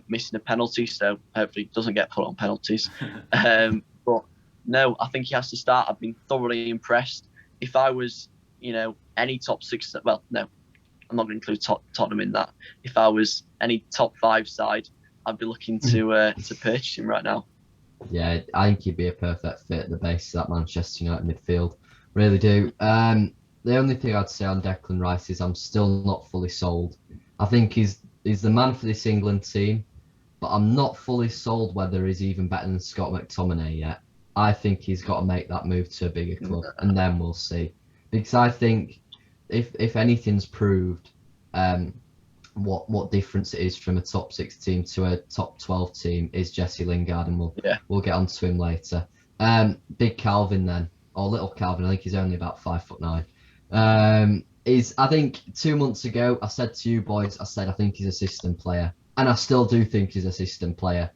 missing a penalty, so hopefully he doesn't get put on penalties. But no, I think he has to start. I've been thoroughly impressed. If I was, any top 6, well, no, I'm not going to include Tottenham in that. If I was any top 5 side, I'd be looking to purchase him right now. Yeah, I think he'd be a perfect fit at the base of that Manchester United midfield. Really do. The only thing I'd say on Declan Rice is I'm still not fully sold. I think he's he's the man for this England team, but I'm not fully sold whether he's even better than Scott McTominay yet. I think he's got to make that move to a bigger club, and then we'll see. Because I think if anything's proved, what difference it is from a top 6 team to a top 12 team is Jesse Lingard, and we'll get onto him later. Big Calvin then, or little Calvin. I think he's only about 5'9". I think 2 months ago I said to you boys, I think he's a system player, and I still do think he's a system player.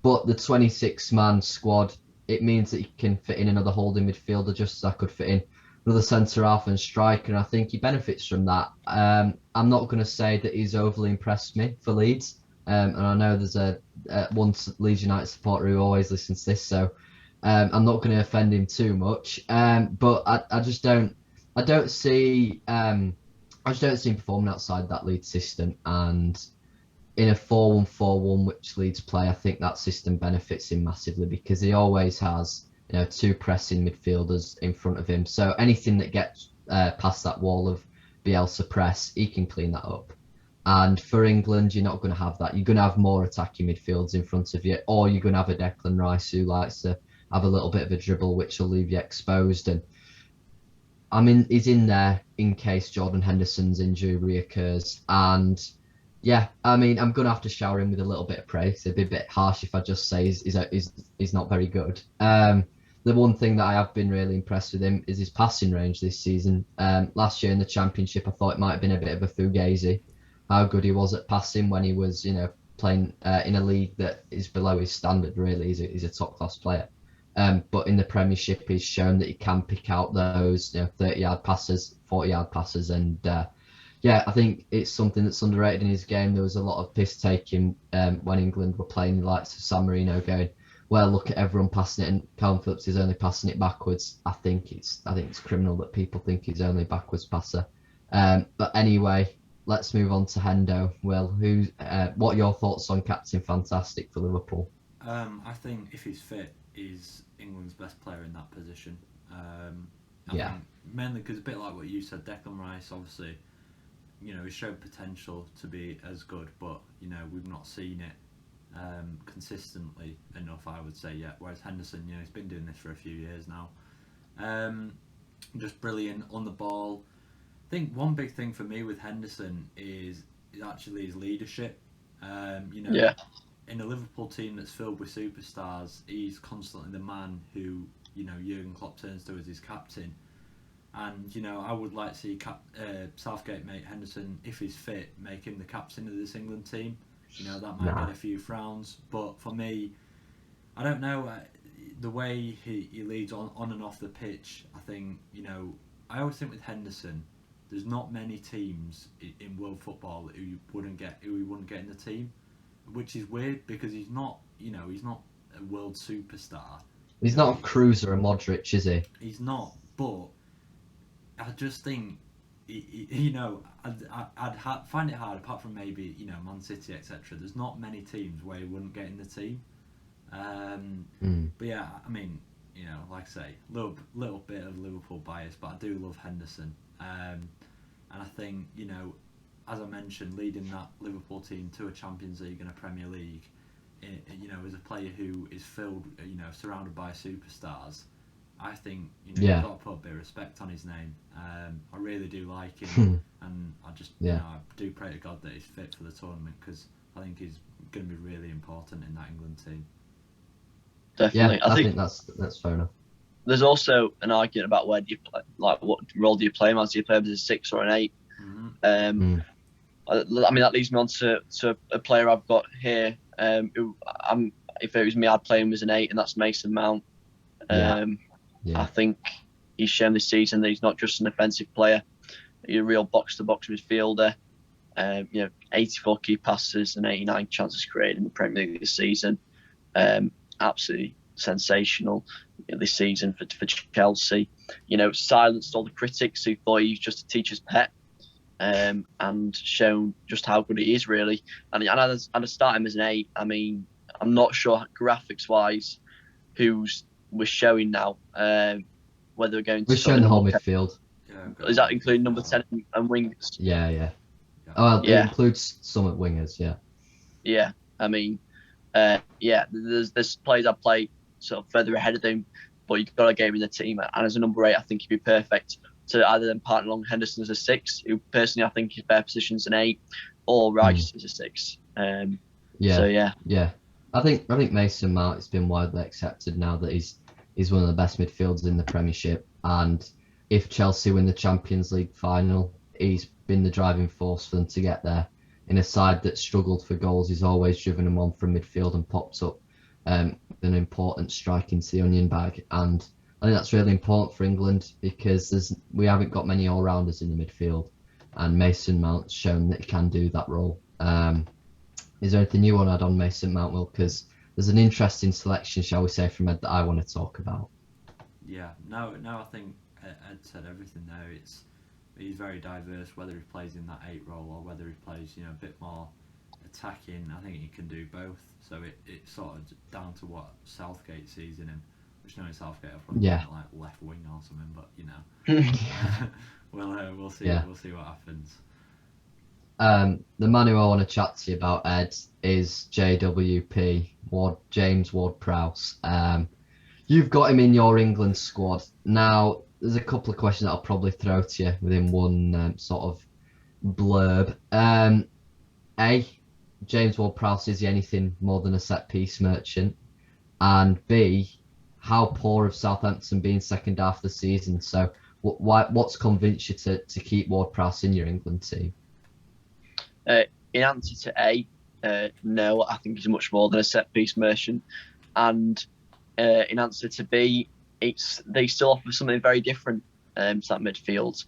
But the 26-man squad, it means that he can fit in another holding midfielder, just as I could fit in another centre half and striker, and I think he benefits from that. I'm not going to say that he's overly impressed me for Leeds, and I know there's one Leeds United supporter who always listens to this, so I'm not going to offend him too much. But I just don't see him performing outside that Leeds system, and in a 4-1-4-1 which Leeds play, I think that system benefits him massively because he always has, 2 pressing midfielders in front of him. So anything that gets past that wall of Bielsa press, he can clean that up. And for England, you're not going to have that. You're going to have more attacking midfields in front of you, or you're going to have a Declan Rice who likes to have a little bit of a dribble, which will leave you exposed. And I mean, he's in there in case Jordan Henderson's injury reoccurs. And yeah, I mean, I'm going to have to shower him with a little bit of praise. It'd be a bit harsh if I just say he's not very good. The one thing that I have been really impressed with him is his passing range this season. Last year in the Championship, I thought it might have been a bit of a fugazi how good he was at passing when he was, playing in a league that is below his standard, really. He's a top-class player. But in the Premiership, he's shown that he can pick out those 30-yard passes, 40-yard passes, and I think it's something that's underrated in his game. There was a lot of piss-taking when England were playing the likes of San Marino going, well, look at everyone passing it, and Callum Phillips is only passing it backwards. I think it's criminal that people think he's only a backwards passer. But anyway, let's move on to Hendo. Will, what are your thoughts on Captain Fantastic for Liverpool? I think if he's fit, he's England's best player in that position. I think mainly because a bit like what you said, Declan Rice, obviously, he showed potential to be as good, but we've not seen it consistently enough, I would say, yet. Whereas Henderson, he's been doing this for a few years now. Just brilliant on the ball. I think one big thing for me with Henderson is actually his leadership. In a Liverpool team that's filled with superstars, he's constantly the man who Jurgen Klopp turns to as his captain. And I would like to see Southgate make Henderson, if he's fit, make him the captain of this England team. That might get a few frowns, but for me, I don't know, the way he leads on and off the pitch. I think I always think with Henderson, there's not many teams in world football who he wouldn't get in the team, which is weird because he's not a world superstar. He's not a Cruiser or Modric, is he? He's not, but I just think, I'd find it hard, apart from maybe, Man City, etc. There's not many teams where he wouldn't get in the team. But yeah, I mean, like I say, little bit of Liverpool bias, but I do love Henderson. And I think, as I mentioned, leading that Liverpool team to a Champions League and a Premier League, as a player who is filled, surrounded by superstars, I think you've got to put a bit of respect on his name. I really do like him, and I just I do pray to God that he's fit for the tournament, because I think he's going to be really important in that England team. Definitely, yeah, I think that's fair enough. There's also an argument about where do you play, like what role do you play him as? Do you play him as a 6 or an 8? I mean, that leads me on to a player I've got here. Who if it was me, I'd play him as an 8, and that's Mason Mount. I think he's shown this season that he's not just an offensive player; he's a real box-to-box midfielder. 84 key passes and 89 chances created in the Premier League this season. Absolutely sensational this season for Chelsea. Silenced all the critics who thought he was just a teacher's pet, and shown just how good he is, really. And I start him as an 8. I mean, I'm not sure graphics-wise we're showing now, whether we're going to... We're showing the whole midfield. Is that including number 10 and wings? Yeah. Oh, it Yeah, includes some at wingers, yeah. yeah. I mean, yeah. There's players I play sort of further ahead of him, but you've got to get him in the team. And as a number 8, I think he'd be perfect to either then partner along Henderson as a 6, who personally I think is better positioned as an 8, or Rice as a 6. So Yeah, yeah, yeah. I think Mason Mount has been widely accepted now that he's one of the best midfielders in the Premiership. And if Chelsea win the Champions League final, he's been the driving force for them to get there. In a side that struggled for goals, he's always driven them on from midfield and popped up an important strike into the onion bag. And I think that's really important for England because we haven't got many all-rounders in the midfield, and Mason Mount's shown that he can do that role. Is there anything you want to add on Mason Mount, Will? Because there's an interesting selection, shall we say, from Ed that I want to talk about. Yeah, no, I think Ed said everything there. He's very diverse, whether he plays in that 8 role or whether he plays, a bit more attacking. I think he can do both. So it's sort of down to what Southgate sees in him, which knowing Southgate, I'll probably put like left wing or something. But we'll see. Yeah. We'll see what happens. The man who I want to chat to you about, Ed, is JWP, James Ward-Prowse. You've got him in your England squad. Now, there's a couple of questions that I'll probably throw to you within one sort of blurb. A, James Ward-Prowse, is he anything more than a set-piece merchant? And B, how poor have Southampton been second half of the season? So what's convinced you to keep Ward-Prowse in your England team? In answer to A, no, I think he's much more than a set-piece merchant. And in answer to B, they still offer something very different to that midfield.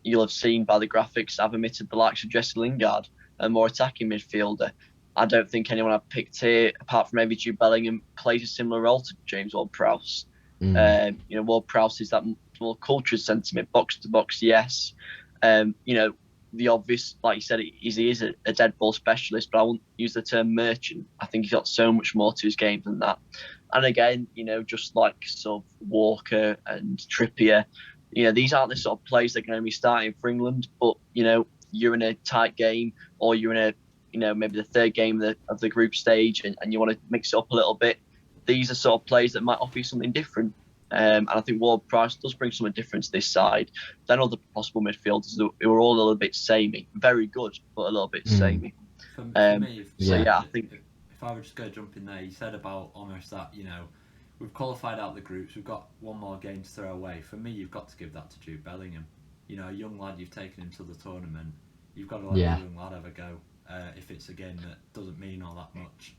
You'll have seen by the graphics, I've omitted the likes of Jesse Lingard, a more attacking midfielder. I don't think anyone I've picked here, apart from maybe Jude Bellingham, plays a similar role to James Ward-Prowse. Ward-Prowse is that more cultured sentiment, box to box, yes. The obvious, like you said, he is a dead ball specialist, but I wouldn't use the term merchant. I think he's got so much more to his game than that. And again, just like sort of Walker and Trippier, these aren't the sort of players that are going to be starting for England, but, you're in a tight game, or you're in a, maybe the third game of the group stage, and you want to mix it up a little bit. These are sort of players that might offer you something different. And I think Ward-Prowse does bring something different to this side than other possible midfielders who are all a little bit samey. Very good, but a little bit samey. For me, I think if I were just going to jump in there, you said about almost that, we've qualified out the groups, we've got one more game to throw away. For me, you've got to give that to Jude Bellingham. A young lad, you've taken him to the tournament. You've got to let the young lad have a go. If it's a game that doesn't mean all that much.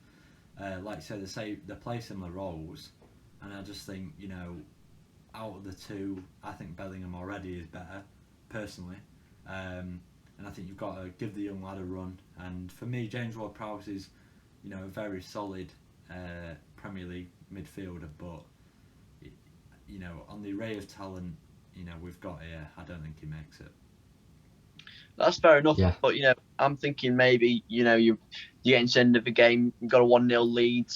Like you said, they play similar roles. And I just think, out of the two, I think Bellingham already is better, personally. And I think you've got to give the young lad a run. And for me, James Ward-Prowse is, a very solid Premier League midfielder. But, on the array of talent, we've got here, I don't think he makes it. That's fair enough. Yeah. But, I'm thinking maybe, you're getting to the end of the game, you've got a 1-0 lead.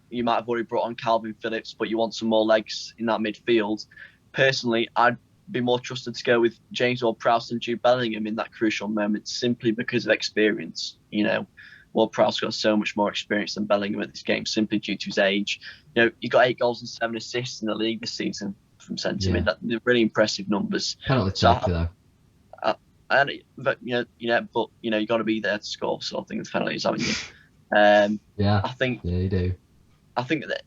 You might have already brought on Calvin Phillips, but you want some more legs in that midfield. Personally, I'd be more trusted to go with James Ward-Prowse and Jude Bellingham in that crucial moment, simply because of experience. Ward-Prowse got so much more experience than Bellingham at this game, simply due to his age. He got 8 goals and 7 assists in the league this season from sentiment. Yeah. They're really impressive numbers. Penalty taker, though. But you got to be there to score sort of thing with penalties, haven't you? Yeah. I think. Yeah, you do. I think that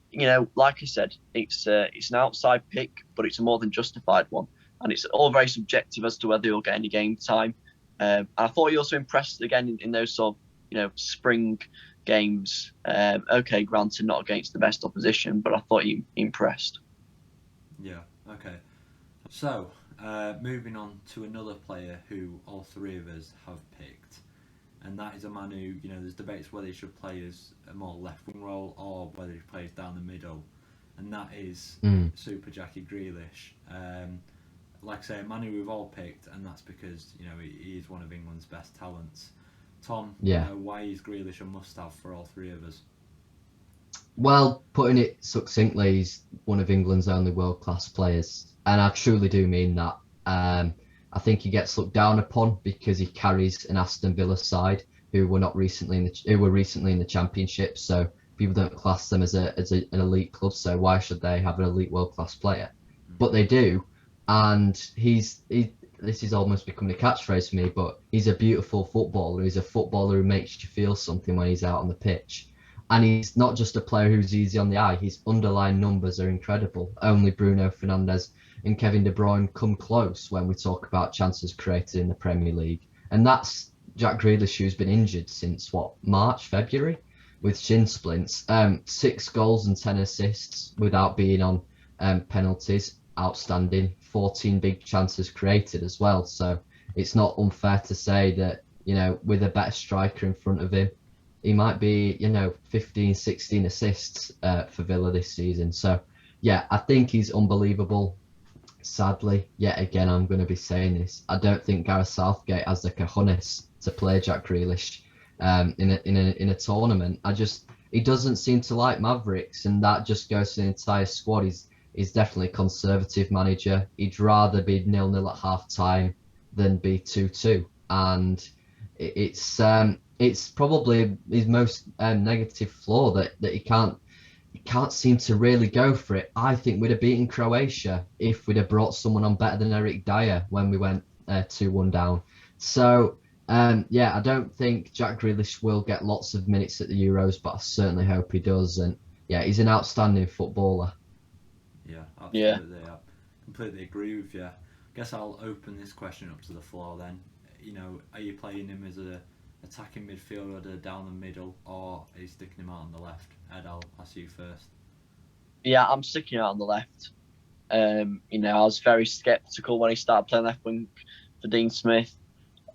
like I said, it's an outside pick, but it's a more than justified one, and it's all very subjective as to whether he'll get any game time. And I thought he also impressed again in those sort of spring games. Okay, granted, not against the best opposition, but I thought he impressed. Yeah. Okay. So moving on to another player who all three of us have picked. And that is a man who, there's debates whether he should play as a more left-wing role or whether he plays down the middle. And that is Super Jackie Grealish. Like I say, a man who we've all picked, and that's because, he is one of England's best talents. Tom, why is Grealish a must-have for all three of us? Well, putting it succinctly, he's one of England's only world-class players. And I truly do mean that. I I think he gets looked down upon because he carries an Aston Villa side who were recently in the Championship. So people don't class them as an elite club. So why should they have an elite world class player? But they do, and this is almost becoming a catchphrase for me, but he's a beautiful footballer. He's a footballer who makes you feel something when he's out on the pitch. And he's not just a player who's easy on the eye. His underlying numbers are incredible. Only Bruno Fernandes and Kevin De Bruyne come close when we talk about chances created in the Premier League. And that's Jack Grealish, who's been injured since, March, February, with shin splints. 6 goals and 10 assists without being on penalties. Outstanding. 14 big chances created as well. So it's not unfair to say that, with a better striker in front of him, he might be, 15, 16 assists for Villa this season. So, yeah, I think he's unbelievable. Sadly, yet again, I'm going to be saying this. I don't think Gareth Southgate has the cojones to play Jack Grealish in a tournament. He doesn't seem to like Mavericks, and that just goes to the entire squad. He's definitely a conservative manager. He'd rather be 0-0 at half time than be 2-2, and it's probably his most negative flaw that he can't seem to really go for it. I think we'd have beaten Croatia if we'd have brought someone on better than Eric Dyer when we went 2-1 down. So I don't think Jack Grealish will get lots of minutes at the Euros, but I certainly hope he does. And yeah, he's an outstanding footballer. Yeah, absolutely. I completely agree with you. I guess I'll open this question up to the floor then. Are you playing him as a attacking midfielder down the middle, or are you sticking him out on the left? Ed, I'll ask you first. Yeah, I'm sticking out on the left. I was very sceptical when he started playing left wing for Dean Smith,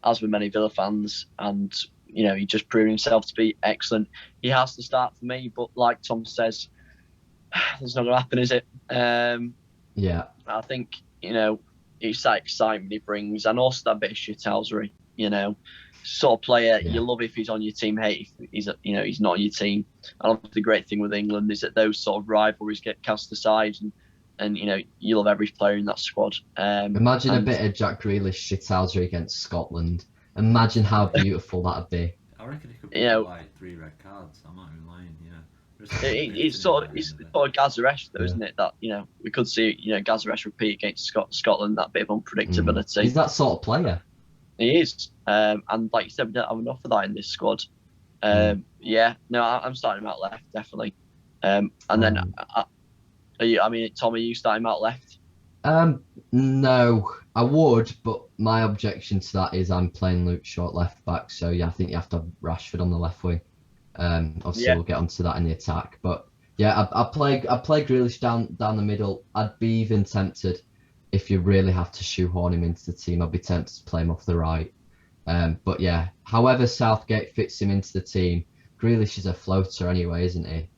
as with many Villa fans, and he just proved himself to be excellent. He has to start for me, but like Tom says, it's not going to happen, is it? Yeah. I think, it's that excitement he brings, and also that bit of shithousery, sort of player you love if he's on your team, hate if he's not on your team. And obviously the great thing with England is that those sort of rivalries get cast aside, and you love every player in that squad. Imagine a bit of Jack Grealish shithousery against Scotland. Imagine how beautiful that'd be. I reckon it could be like 3 red cards. I'm not even lying. It's sort of Gazaresh though, isn't it? That we could see Gazaresh repeat against Scotland. That bit of unpredictability. He's that sort of player. He is, and like you said, we don't have enough of that in this squad. I'm starting him out left, definitely. And then, Tom, are you starting him out left? No, I would, but my objection to that is I'm playing Luke Shaw left back. So yeah, I think you have to have Rashford on the left wing. Obviously we'll get onto that in the attack, but yeah, I play Grealish down the middle. I'd be even tempted, if you really have to shoehorn him into the team, I'd be tempted to play him off the right. But yeah, however Southgate fits him into the team, Grealish is a floater anyway, isn't he?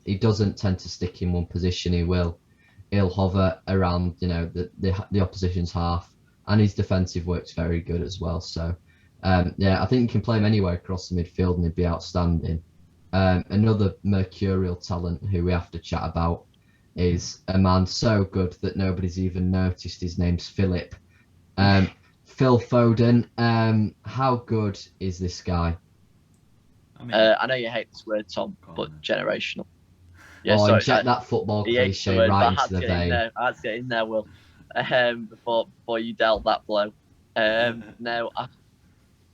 He doesn't tend to stick in one position. He'll hover around, the opposition's half, and his defensive work's very good as well. So I think you can play him anywhere across the midfield and he'd be outstanding. Another mercurial talent who we have to chat about is a man so good that nobody's even noticed. His name's Philip. Phil Foden. How good is this guy? I know you hate this word, Tom, but generational. Yeah, inject that football cliche right into the vein. I had to get in there, Will, before you dealt that blow.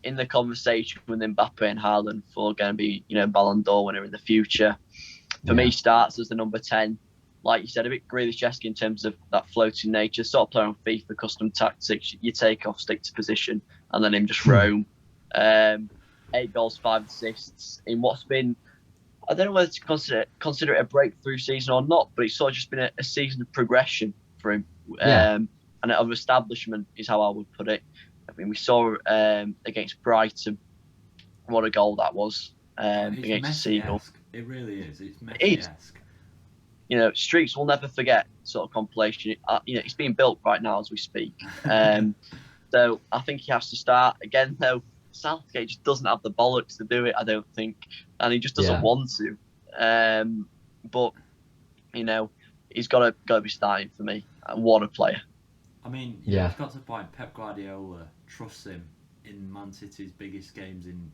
In the conversation with Mbappe and Haaland for going to be, Ballon d'Or winner in the future, for me, starts as the number 10. Like you said, a bit Grealish-esque in terms of that floating nature, sort of player on FIFA, custom tactics. You take off, stick to position, and then him just roam. 8 goals, 5 assists in what's been, I don't know whether to consider it a breakthrough season or not, but it's sort of just been a season of progression for him, and of establishment is how I would put it. I mean, we saw against Brighton what a goal that was against Seagull. It really is. It's Messi-esque. Streets will never forget sort of compilation. It's being built right now as we speak. So I think he has to start again. Though Southgate just doesn't have the bollocks to do it, I don't think, and he just doesn't want to. But he's got to be starting for me. And what a player! I mean, Yeah. it's got to the point Pep Guardiola trusts him in Man City's biggest games in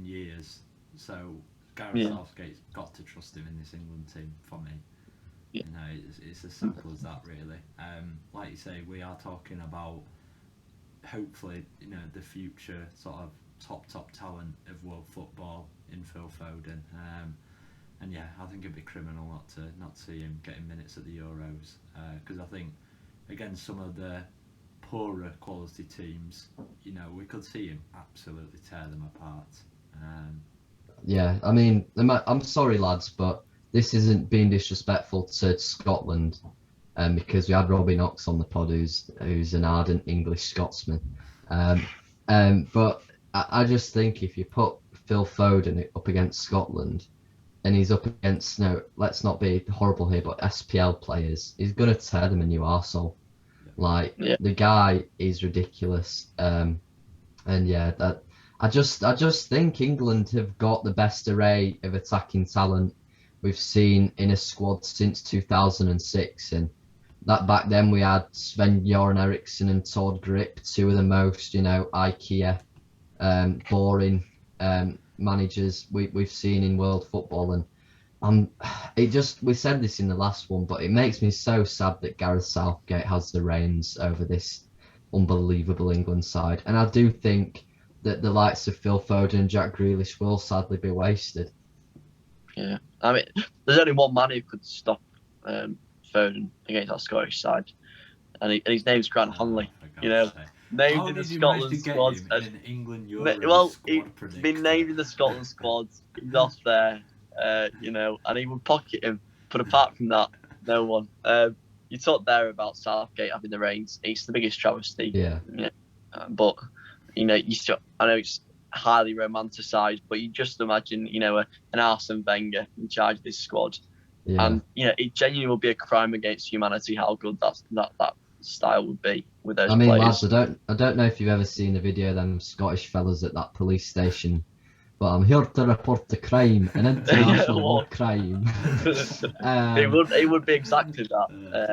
years. So Gareth Southgate's got to trust him in this England team for me. Yeah. You know, it's as simple as that, really. Like you say, we are talking about hopefully, the future sort of top talent of world football in Phil Foden. And yeah, I think it'd be criminal not to see him getting minutes at the Euros, because I think against some of the poorer quality teams, we could see him absolutely tear them apart. Yeah, I mean, I'm sorry, lads, but this isn't being disrespectful to Scotland, because we had Robbie Knox on the pod, who's an ardent English Scotsman. But I just think if you put Phil Foden up against Scotland, and he's up against, let's not be horrible here, but SPL players, he's gonna tear them a new arsehole. Like, the guy is ridiculous. And yeah, that I just think England have got the best array of attacking talent we've seen in a squad since 2006, and that back then we had Sven-Göran Eriksson and Tord Grip, two of the most IKEA boring managers we've seen in world football. And we said this in the last one, but it makes me so sad that Gareth Southgate has the reins over this unbelievable England side, and I do think that the likes of Phil Foden and Jack Grealish will sadly be wasted. Yeah, I mean, there's only one man who could stop Foden against our Scottish side, and his name's Grant Hanley. Named in the Scotland squad. In an England Euro well, he's been named in the Scotland squad. He's off there, and he would pocket him. But apart from that, no one. You talked there about Southgate having the reins. It's the biggest travesty. Yeah. But I know it's highly romanticised, but you just imagine, an Arsene Wenger in charge of this squad, and it genuinely will be a crime against humanity how good that style would be with those players. Lads, I don't know if you've ever seen a video of them Scottish fellas at that police station, but I'm here to report a crime, an international war crime. It would be exactly that.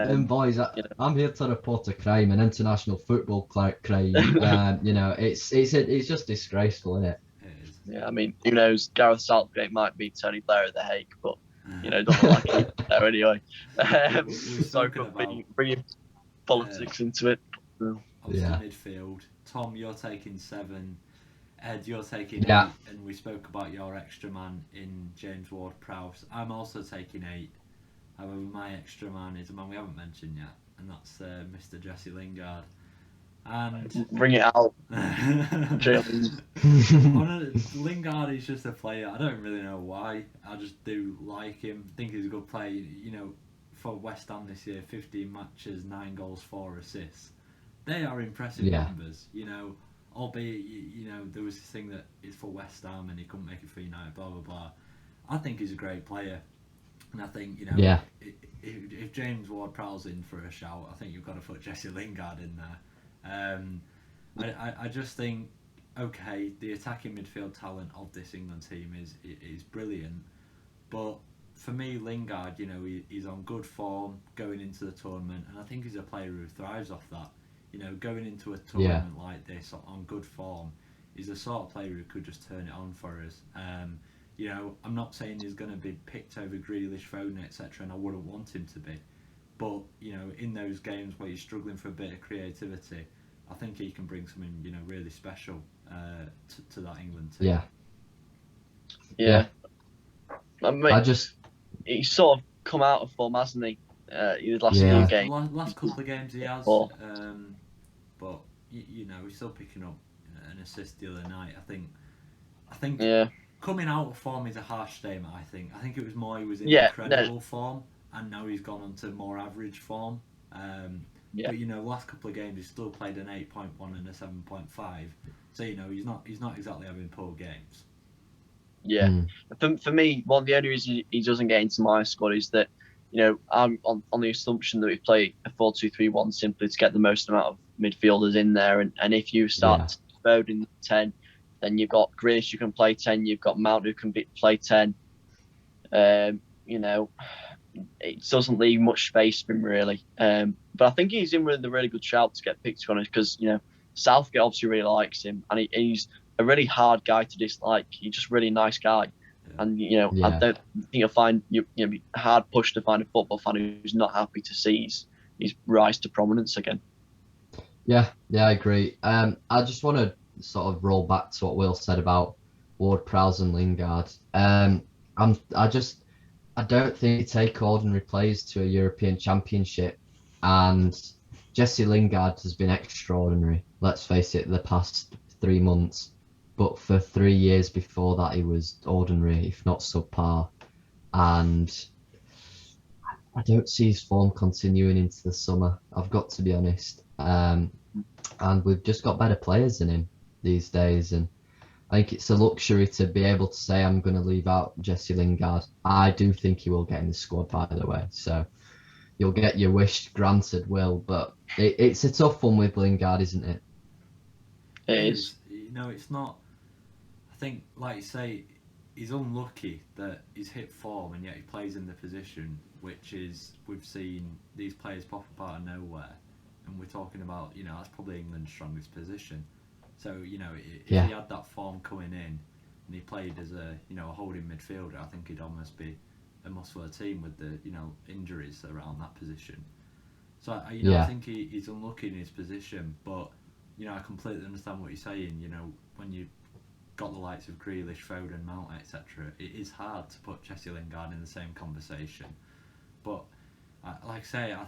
And boys, I'm here to report a crime, an international football crime. It's just disgraceful, isn't it? Yeah, I mean, who knows? Gareth Southgate might be Tony Blair at The Hague, but doesn't look like it there anyway. Sorry for bringing politics into it. Obviously, midfield. Tom, you're taking 7. Ed, you're taking 8, and we spoke about your extra man in James Ward-Prowse. I'm also taking 8. However, my extra man is a man we haven't mentioned yet, and that's Mr. Jesse Lingard. And bring it out. Lingard is just a player. I don't really know why. I just do like him. Think he's a good player. For West Ham this year, 15 matches, 9 goals, 4 assists. They are impressive numbers. Albeit, there was this thing that it's for West Ham and he couldn't make it for United, blah, blah, blah. I think he's a great player. And I think, if James Ward-Prowse's in for a shout, I think you've got to put Jesse Lingard in there. I just think, okay, the attacking midfield talent of this England team is brilliant. But for me, Lingard, he's on good form going into the tournament. And I think he's a player who thrives off that. Going into a tournament like this on good form, he's the sort of player who could just turn it on for us. I'm not saying he's going to be picked over Grealish, Foden, etc., and I wouldn't want him to be. But, in those games where you're struggling for a bit of creativity, I think he can bring something, really special to that England team. Yeah. I mean, he's sort of come out of form, hasn't he? His last few games. Last couple of games he has. But he's still picking up an assist the other night. I think coming out of form is a harsh statement. I think it was more he was in incredible form, and now he's gone on to more average form. But last couple of games he's still played an 8.1 and a 7.5. So he's not exactly having poor games. Yeah, for me, one of the only reasons he doesn't get into my squad is that I'm on the assumption that we play a 4-2-3-1 simply to get the most amount of midfielders in there. And if you start Foden 10, then you've got Grealish who can play 10, you've got Mount who can play 10. It doesn't leave much space for him really. But I think he's in with a really good shout to get picked, to be honest, because Southgate obviously really likes him, and he's a really hard guy to dislike. He's just a really nice guy, and I don't think you'll find be hard pushed to find a football fan who's not happy to see his rise to prominence again. Yeah, I agree. I just want to sort of roll back to what Will said about Ward-Prowse and Lingard. I don't think you take ordinary players to a European Championship, and Jesse Lingard has been extraordinary. Let's face it, the past 3 months, but for 3 years before that, he was ordinary, if not subpar. And I don't see his form continuing into the summer. I've got to be honest. And we've just got better players than him these days, and I think it's a luxury to be able to say I'm going to leave out Jesse Lingard. I do think he will get in the squad, by the way. So you'll get your wish granted, Will. But it's a tough one with Lingard, isn't it? It is. It's not. I think, like you say, he's unlucky that he's hit form and yet he plays in the position, which is, we've seen these players pop up out of nowhere. And we're talking about, that's probably England's strongest position. So, if he had that form coming in and he played as a holding midfielder, I think he'd almost be a muscular team with the, injuries around that position. So, I think he's unlucky in his position, but, I completely understand what you're saying. When you've got the likes of Grealish, Foden, Mount, etc., it is hard to put Jesse Lingard in the same conversation. But, like I say, I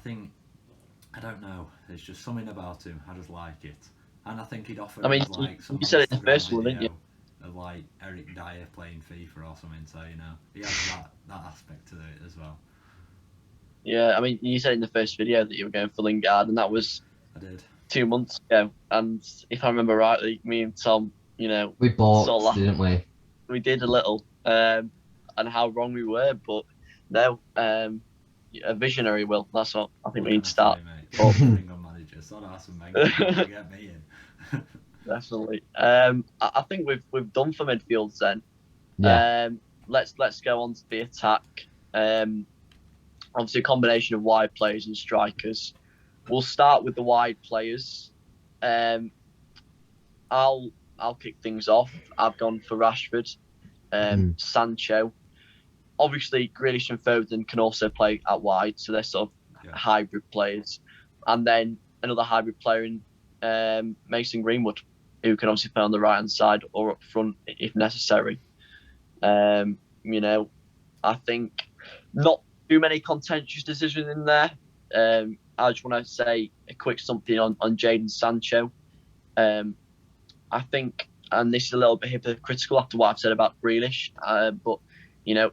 don't know. There's just something about him. I just like it. And I think he'd offer like some you said it in the first one, didn't you? Of like Eric Dyer playing FIFA or something. So he has that aspect to it as well. Yeah, you said in the first video that you were going for Lingard, and that was 2 months ago. And if I remember rightly, me and Tom, we bought, didn't we? We did a little, and how wrong we were, but no, a visionary, Will. That's what I think we need to start. Bring on manager, so that's amazing. Get me in. Definitely. I think we've done for midfields then. Yeah. Let's go on to the attack. Obviously a combination of wide players and strikers. We'll start with the wide players. I'll kick things off. I've gone for Rashford, Sancho. Obviously, Grealish and Foden can also play out wide, so they're sort of hybrid players. And then another hybrid player in Mason Greenwood, who can obviously play on the right-hand side or up front if necessary. I think not too many contentious decisions in there. I just want to say a quick something on Jadon Sancho. I think, and this is a little bit hypocritical after what I've said about Grealish, but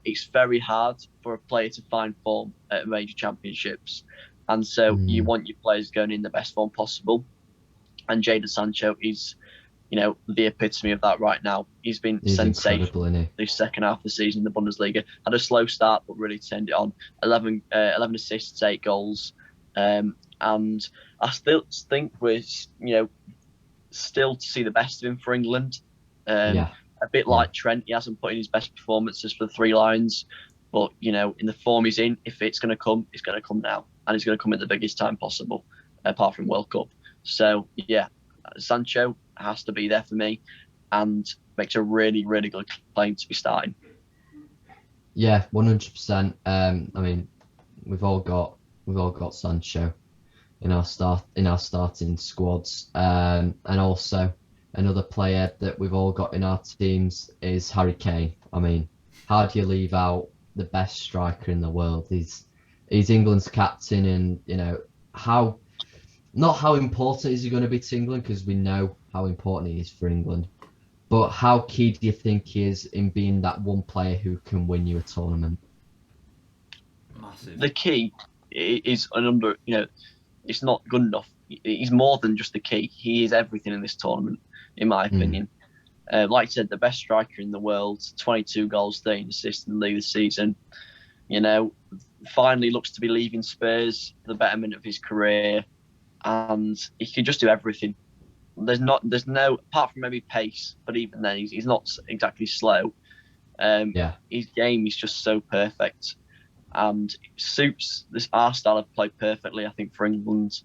it's very hard for a player to find form at major championships. And so you want your players going in the best form possible. And Jadon Sancho is, the epitome of that right now. He's been sensational this second half of the season in the Bundesliga. Had a slow start, but really turned it on. 11 assists, 8 goals. And I still think we're, still to see the best of him for England. A bit like Trent, he hasn't put in his best performances for the 3 Lions, but in the form he's in, if it's going to come, it's going to come now, and it's going to come at the biggest time possible, apart from World Cup. So Sancho has to be there for me, and makes a really, really good claim to be starting. Yeah, 100%. We've all got Sancho in our starting squads, and also another player that we've all got in our teams is Harry Kane. How do you leave out the best striker in the world? He's England's captain, and how important is he going to be to England, because we know how important he is for England. But how key do you think he is in being that one player who can win you a tournament? Massive. The key is it's not good enough. He's more than just the key. He is everything in this tournament, in my opinion. Like I said, the best striker in the world, 22 goals, 13 assists in the league this season. Finally looks to be leaving Spurs for the betterment of his career, and he can just do everything. There's no, apart from maybe pace, but even then he's not exactly slow. His game is just so perfect, and it suits our style of play perfectly, I think, for England.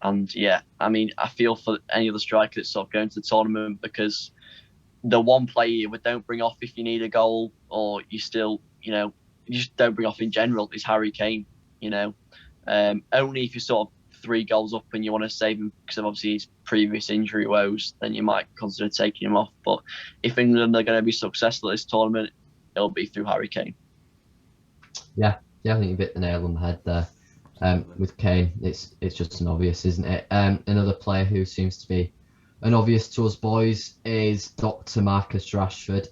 And yeah, I mean, I feel for any other striker that's sort of going to the tournament, because the one player you don't bring off if you need a goal, or you still, you just don't bring off in general, is Harry Kane. Only if you're sort of 3 goals up and you want to save him because of obviously his previous injury woes, then you might consider taking him off. But if England are going to be successful at this tournament, it'll be through Harry Kane. Yeah, I think you hit the nail on the head there. With Kane, it's just an obvious, isn't it? Another player who seems to be an obvious to us boys is Dr. Marcus Rashford.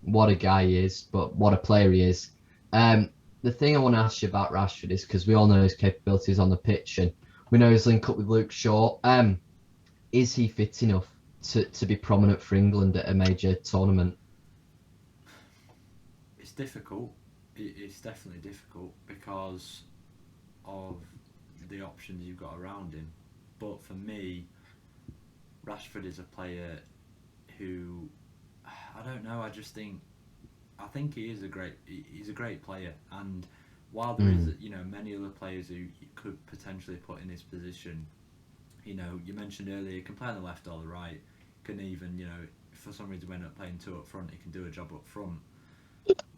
What a guy he is, but what a player he is. The thing I want to ask you about Rashford is, because we all know his capabilities on the pitch and we know his link up with Luke Shaw. Is he fit enough to be prominent for England at a major tournament? It's difficult. It's definitely difficult because of the options you've got around him. But for me, Rashford is a player who, I don't know, I think he's a great player, and while there is many other players who you could potentially put in his position, you mentioned earlier, he can play on the left or the right, can even, if for some reason we end up playing 2 up front, he can do a job up front.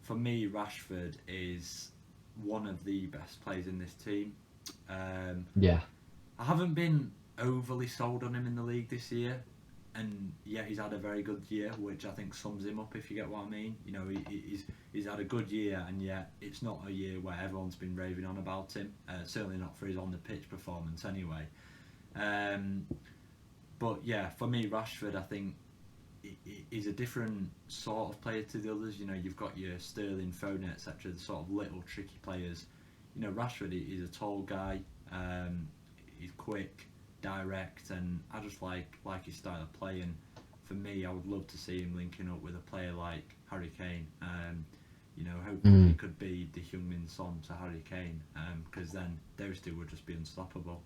For me, Rashford is one of the best players in this team. I haven't been overly sold on him in the league this year, and yeah, he's had a very good year, which I think sums him up, if you get what I mean. He's had a good year, and yet it's not a year where everyone's been raving on about him. Certainly not for his on the pitch performance, anyway. But yeah, for me, Rashford, I think, is a different sort of player to the others. You've got your Sterling, Foden, etc., the sort of little tricky players. Rashford is a tall guy. He's quick, direct, and I just like his style of play. And for me, I would love to see him linking up with a player like Harry Kane. Hopefully he could be the Heung-min Son to Harry Kane, because then those two would just be unstoppable.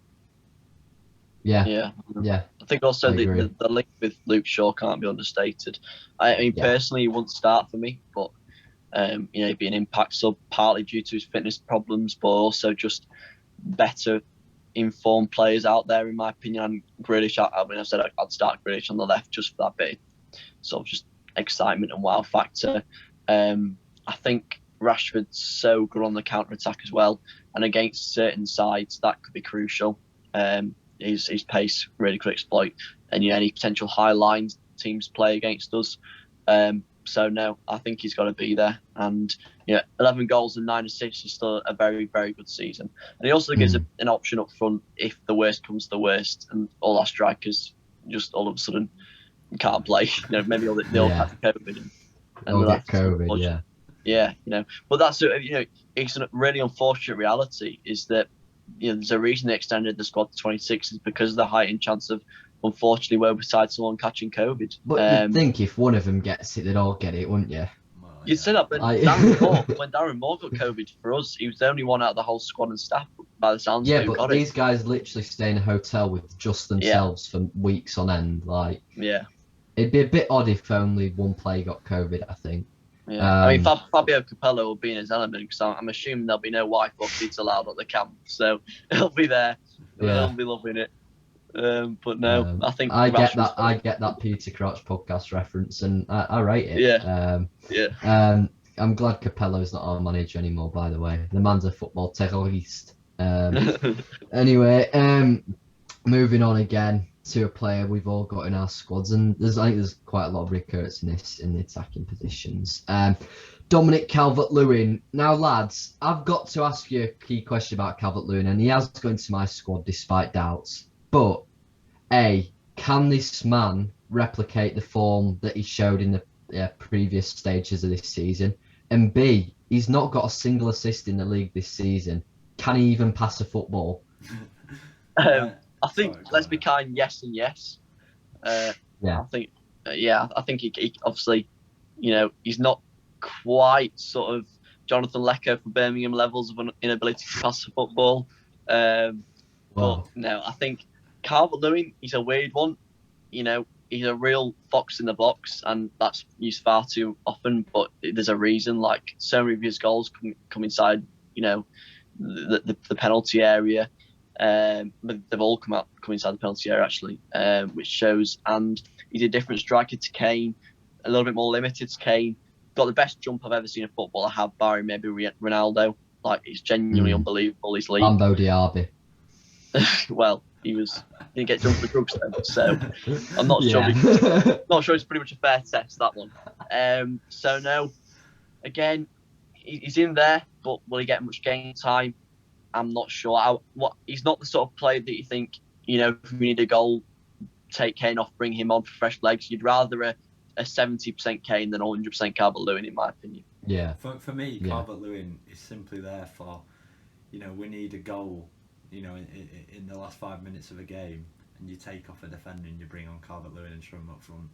Yeah. I think also the link with Luke Shaw can't be understated. I mean, personally, he wouldn't start for me, but he'd be an impact sub, partly due to his fitness problems, but also just better informed players out there, in my opinion. And Grealish, I said I'd start Grealish on the left just for that bit, sort of just excitement and wow factor. I think Rashford's so good on the counter attack as well, and against certain sides that could be crucial. His pace really could exploit any potential high lines teams play against us. So no, I think he's got to be there. And 11 goals and 9 assists is still a very, very good season. And he also gives an option up front if the worst comes to the worst, and all our strikers just all of a sudden can't play. Maybe they'll have COVID. And they'll get COVID, But that's it's a really unfortunate reality, is that there's a reason they extended the squad to 26 is because of the heightened chance of, unfortunately, we're beside someone catching COVID. But you'd think if one of them gets it, they'd all get it, wouldn't you? Well, you'd say that, but when Darren Moore got COVID for us, he was the only one out of the whole squad and staff, by the sounds of it. Yeah, but these guys literally stay in a hotel with just themselves for weeks on end. It'd be a bit odd if only one player got COVID, I think. Yeah. I mean, Fabio Capello will be in his element, because I'm assuming there'll be no Wi-Fi feeds allowed at the camp, so he'll be there. He'll be loving it. But no, I think I get that Peter Crouch podcast reference, and I rate it. I'm glad Capello's not our manager anymore, by the way. The man's a football terrorist. Anyway, moving on again to a player we've all got in our squads, and I think there's quite a lot of recurrence in the attacking positions. Dominic Calvert-Lewin. Now, lads, I've got to ask you a key question about Calvert-Lewin, and he has gone into my squad despite doubts. But A, can this man replicate the form that he showed in the previous stages of this season? And B, he's not got a single assist in the league this season. Can he even pass a football? I think, let's be kind, yes and yes. I think he obviously, he's not quite sort of Jonathan Lecco for Birmingham levels of an inability to pass the football. But no, I think Calvert-Lewin, he's a weird one. He's a real fox in the box, and that's used far too often. But there's a reason. Like, so many of his goals come inside, the penalty area. But they've all come inside the penalty area actually, which shows. And he's a different striker to Kane, a little bit more limited to Kane. Got the best jump I've ever seen a footballer have, barring maybe Ronaldo. Like, it's genuinely unbelievable. His leap. Lambo Diaby. Well, he didn't get done for drugs then, so I'm not Yeah. sure. Not sure it's pretty much a fair test, that one. So no, again, he's in there, but will he get much game time? I'm not sure. He's not the sort of player that you think, if we need a goal, take Kane off, bring him on for fresh legs. You'd rather a 70% Kane than 100% Calvert-Lewin, in my opinion. Yeah. For me, Calvert-Lewin is simply there for, we need a goal, in the last 5 minutes of a game, and you take off a defender and you bring on Calvert-Lewin and throw him up front.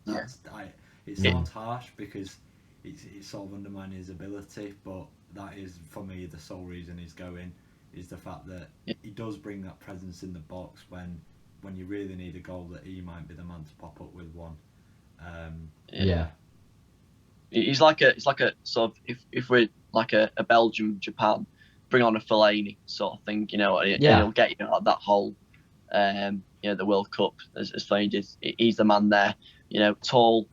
It sounds harsh because it's sort of undermining his ability, but that is, for me, the sole reason he's going, is the fact that he does bring that presence in the box when you really need a goal, that he might be the man to pop up with one. It's like a sort of, if we're like a Belgium, Japan, bring on a Fellaini sort of thing, he'll get you out that whole, the World Cup as Fellaini did. He's the man there, tall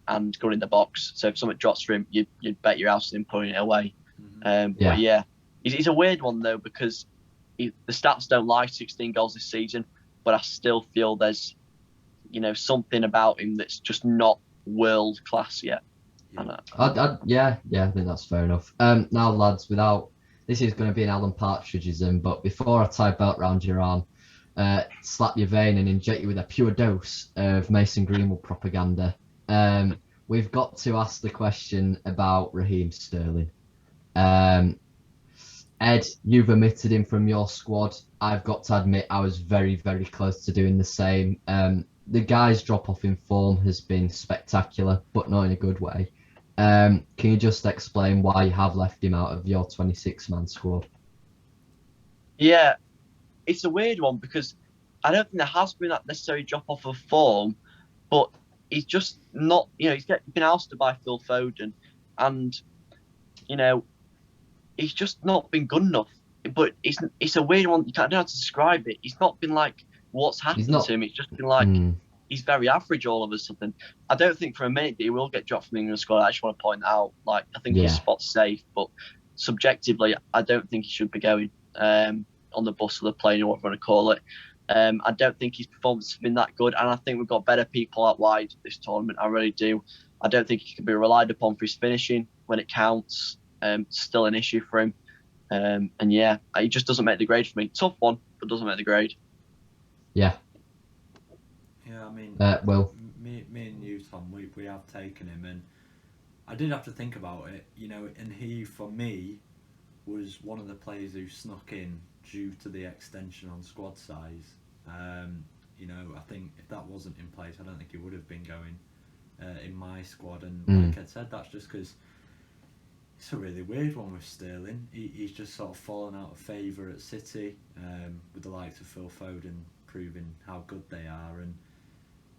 and good in the box. So if something drops for him, you'd bet your house on him putting it away. But yeah, he's a weird one though, because the stats don't lie. 16 goals this season, but I still feel there's, something about him that's just not world class yet. I think that's fair enough. Now, lads, this is going to be an Alan Partridgeism, but before I tie a belt round your arm, slap your vein and inject you with a pure dose of Mason Greenwood propaganda, we've got to ask the question about Raheem Sterling. Ed, you've omitted him from your squad. I've got to admit I was very, very close to doing the same. The guy's drop-off in form has been spectacular, but not in a good way. Can you just explain why you have left him out of your 26-man squad? Yeah, it's a weird one, because I don't think there has been that necessary drop-off of form, but he's just not, he's been ousted by Phil Foden, and, he's just not been good enough. But it's a weird one. I don't know how to describe it. He's not been like, what's happened to him? It's just been like, he's very average all of a sudden. I don't think for a minute that he will get dropped from the England squad. I just want to point that out. Like, I think his spot's safe, but subjectively, I don't think he should be going on the bus or the plane, or whatever you want to call it. I don't think his performance has been that good, and I think we've got better people out wide this tournament. I really do. I don't think he can be relied upon for his finishing when it counts. Still an issue for him. He just doesn't make the grade for me. Tough one, but doesn't make the grade. Yeah, I mean, me and you, Tom, we have taken him, and I did have to think about it, and he, for me, was one of the players who snuck in due to the extension on squad size. I think if that wasn't in place, I don't think he would have been going in my squad, and like I said, that's just because it's a really weird one with Sterling. He's just sort of fallen out of favour at City, with the likes of Phil Foden proving how good they are. And,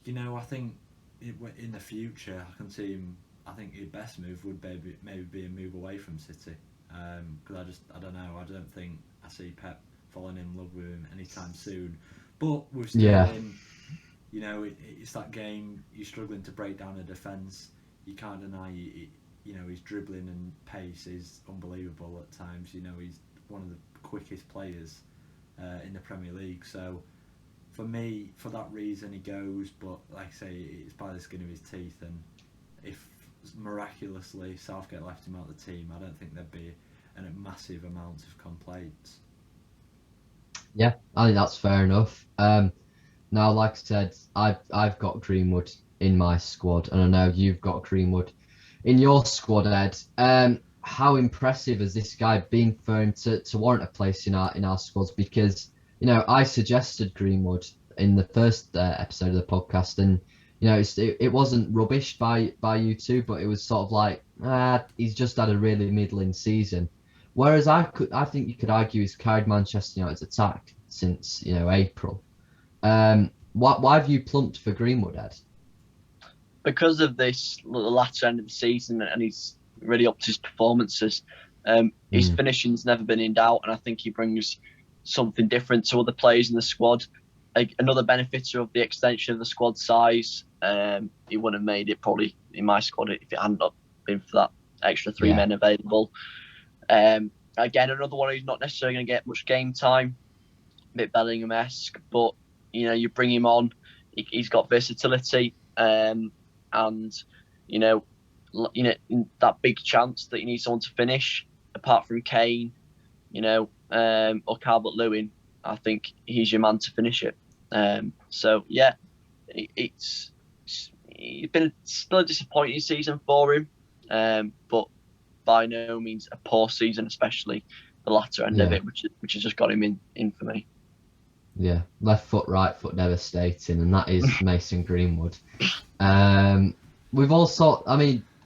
I think in the future, I can see him, I think his best move would maybe be a move away from City. Because I don't know, I don't think I see Pep falling in love with him anytime soon. But with Sterling, it's that game, you're struggling to break down a defence. You can't deny his dribbling and pace is unbelievable at times. He's one of the quickest players in the Premier League. So for me, for that reason, he goes. But like I say, it's by the skin of his teeth. And if miraculously Southgate left him out of the team, I don't think there'd be a massive amount of complaints. Yeah, I think that's fair enough. Now, like I said, I've got Greenwood in my squad, and I know you've got Greenwood in your squad, Ed. How impressive has this guy been for him to warrant a place in our squads? Because I suggested Greenwood in the first episode of the podcast, and it wasn't rubbish by you two, but it was sort of like he's just had a really middling season. Whereas I think you could argue he's carried Manchester United's attack since April. Why have you plumped for Greenwood, Ed? Because of this latter end of the season, and he's really upped his performances. His finishing's never been in doubt, and I think he brings something different to other players in the squad. Another benefit of the extension of the squad size. He wouldn't have made it probably in my squad if it hadn't been for that extra three men available. Again, another one who's not necessarily going to get much game time, a bit Bellingham-esque, but you bring him on, he's got versatility, and that big chance that you need someone to finish, apart from Kane, or Calvert-Lewin, I think he's your man to finish it. So yeah, it's been still a disappointing season for him, but by no means a poor season, especially the latter end of it, which has just got him in for me. Yeah, left foot, right foot, devastating, and that is Mason Greenwood. We've also,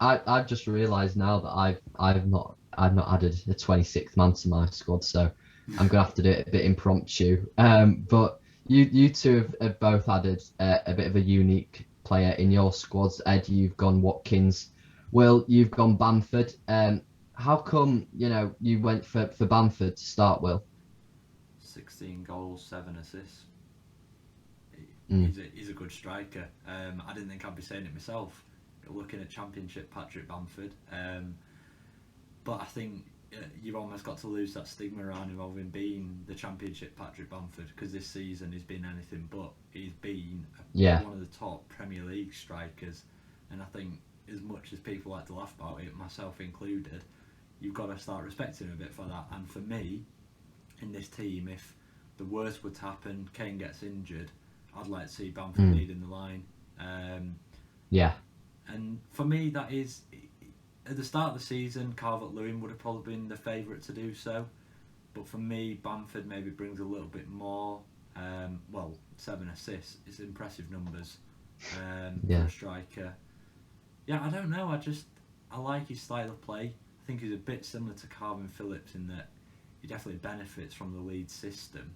I've just realised now that I've not added a 26th man to my squad, so I'm gonna have to do it a bit impromptu. But you two have both added a bit of a unique player in your squads. Ed, you've gone Watkins. Will, you've gone Bamford. How come you went for Bamford to start, Will? 16 goals, 7 assists. He's a good striker. I didn't think I'd be saying it myself, looking at Championship Patrick Bamford. But I think you've almost got to lose that stigma around him of him being the Championship Patrick Bamford, because this season he's been anything but. He's been one of the top Premier League strikers, and I think as much as people like to laugh about it, myself included, you've got to start respecting him a bit for that. And for me, in this team, if the worst would happen, Kane gets injured, I'd like to see Bamford leading the line. And for me, that is, at the start of the season, Calvert-Lewin would have probably been the favourite to do so. But for me, Bamford maybe brings a little bit more. 7 assists is impressive numbers for a striker. Yeah, I don't know. I like his style of play. I think he's a bit similar to Calvin Phillips in that he definitely benefits from the Leeds system.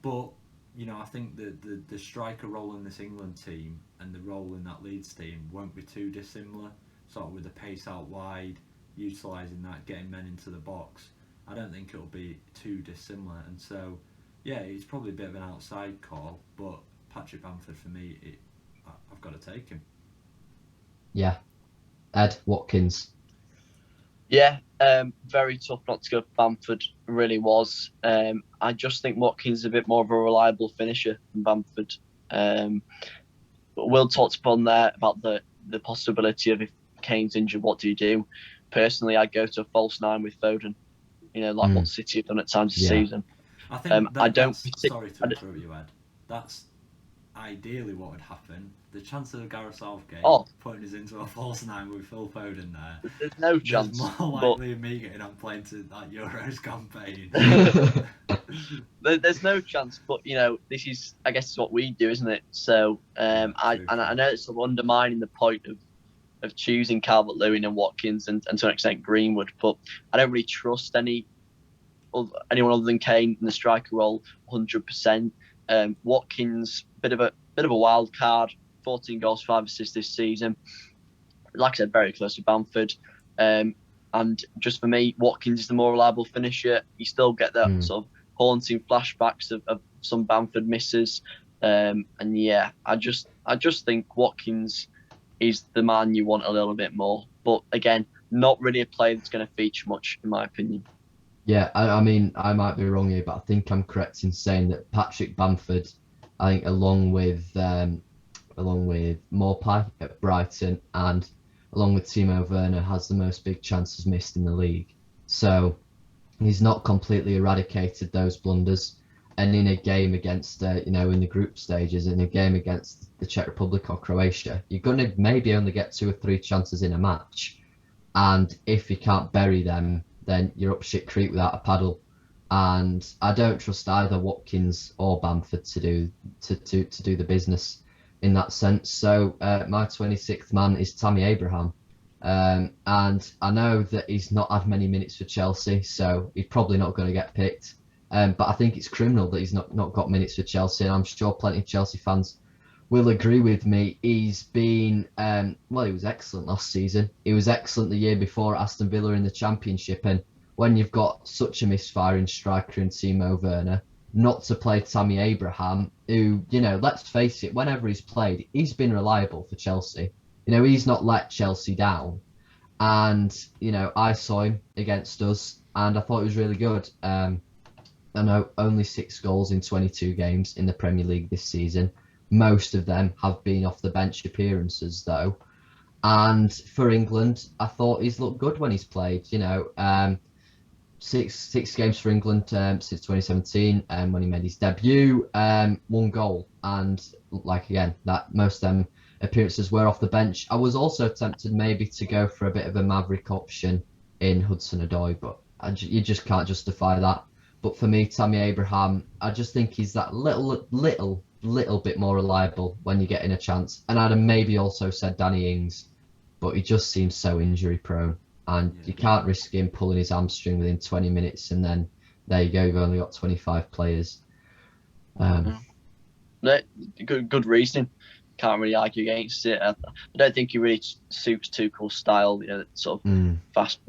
But I think the striker role in this England team and the role in that Leeds team won't be too dissimilar. Sort of with the pace out wide, utilising that, getting men into the box. I don't think it'll be too dissimilar. And so, yeah, it's probably a bit of an outside call, but Patrick Bamford for me, I've got to take him. Yeah. Ed, Watkins. Yeah, very tough not to go for Bamford, really was. I just think Watkins is a bit more of a reliable finisher than Bamford. But Will talked upon there about the possibility of if Kane's injured, what do you do? Personally, I'd go to a false 9 with Foden, like what City have done at times this season. I think sorry to interrupt you, Ed. That's ideally what would happen. The chance of Gareth Southgate putting us into a false 9 with Phil Foden there. There's no chance. There's more likely of me getting on playing to that Euros campaign. There's no chance, but this is, I guess, what we do, isn't it? So I know it's sort of undermining the point of choosing Calvert-Lewin and Watkins and to an extent Greenwood, but I don't really trust anyone other than Kane in the striker role 100%. Watkins, bit of a wild card, 14 goals, 5 assists this season. Like I said, very close to Bamford. And just for me, Watkins is the more reliable finisher. You still get that sort of haunting flashbacks of some Bamford misses. And yeah, I just think Watkins is the man you want a little bit more. But again, not really a player that's going to feature much, in my opinion. Yeah, I mean, I might be wrong here, but I think I'm correct in saying that Patrick Bamford, I think along with Maupay at Brighton and along with Timo Werner, has the most big chances missed in the league. So he's not completely eradicated those blunders. And in a game against, in the group stages, in a game against the Czech Republic or Croatia, you're going to maybe only get 2 or 3 chances in a match. And if you can't bury them, then you're up shit creek without a paddle. And I don't trust either Watkins or Bamford to do the business in that sense. So my 26th man is Tammy Abraham. And I know that he's not had many minutes for Chelsea, so he's probably not going to get picked. But I think it's criminal that he's not got minutes for Chelsea, and I'm sure plenty of Chelsea fans will agree with me. He's been, well, he was excellent last season. He was excellent the year before at Aston Villa in the Championship. And when you've got such a misfiring striker in Timo Werner, not to play Tammy Abraham, who, let's face it, whenever he's played, he's been reliable for Chelsea. He's not let Chelsea down. And, I saw him against us and I thought he was really good. I know only 6 goals in 22 games in the Premier League this season. Most of them have been off the bench appearances, though. And for England, I thought he's looked good when he's played. Six games for England since 2017, when he made his debut, 1 goal, and again, that most of them appearances were off the bench. I was also tempted maybe to go for a bit of a maverick option in Hudson-Odoi, but you just can't justify that. But for me, Tammy Abraham, I just think he's that little bit more reliable when you're getting a chance. And I'd have maybe also said Danny Ings, but he just seems so injury prone. And you can't risk him pulling his hamstring within 20 minutes and then there you go, you've only got 25 players. Good reasoning. Can't really argue against it. I don't think he really suits Tuchel's style, sort of fast,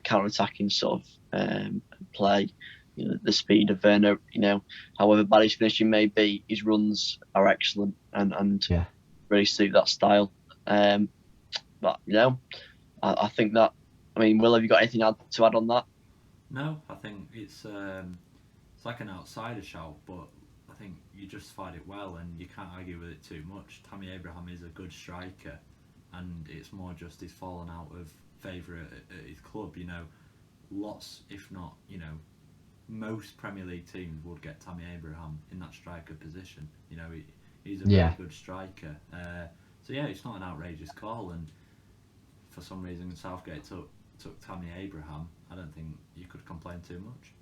counter-attacking sort of play. The speed of Werner, however bad his finishing may be, his runs are excellent and really suit that style. But I think that. I mean, Will, have you got anything to add on that? No, I think it's like an outsider shout, but I think you justified it well, and you can't argue with it too much. Tammy Abraham is a good striker, and it's more just he's fallen out of favour at his club. Lots, if not, most Premier League teams would get Tammy Abraham in that striker position. He's a very good striker. So it's not an outrageous call, and for some reason Southgate took Tammy Abraham. I don't think you could complain too much.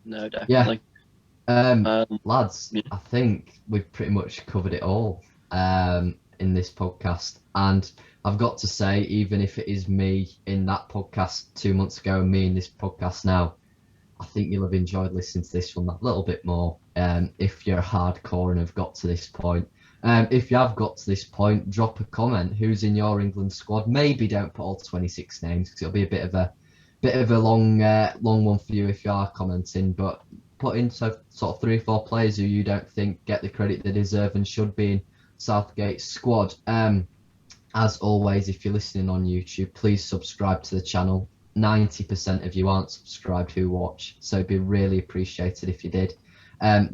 No, definitely. Lads, I think we've pretty much covered it all in this podcast. And I've got to say, even if it is me in that podcast 2 months ago and me in this podcast now, I think you'll have enjoyed listening to this one a little bit more if you're hardcore and have got to this point. If you have got to this point, drop a comment. Who's in your England squad? Maybe don't put all 26 names because it'll be a bit of a long one for you if you are commenting. But put in sort of 3 or 4 players who you don't think get the credit they deserve and should be in Southgate's squad. As always, if you're listening on YouTube, please subscribe to the channel. 90% of you aren't subscribed who watch, so it'd be really appreciated if you did.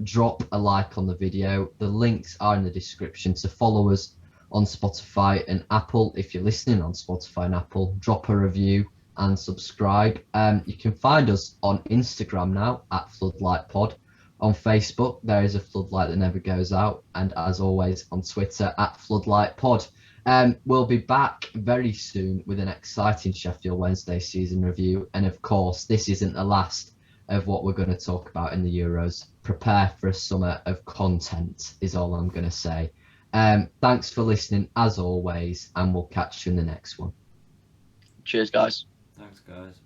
Drop a like on the video. The links are in the description to follow us on Spotify and Apple. If you're listening on Spotify and Apple, drop a review and subscribe. You can find us on Instagram now at Floodlight Pod. On Facebook, there is a Floodlight that never goes out. And as always, on Twitter at Floodlight Pod. We'll be back very soon with an exciting Sheffield Wednesday season review. And of course, this isn't the last of what we're going to talk about in the Euros. Prepare for a summer of content is all I'm going to say. Thanks for listening as always, and we'll catch you in the next one. Cheers, guys. Thanks, guys.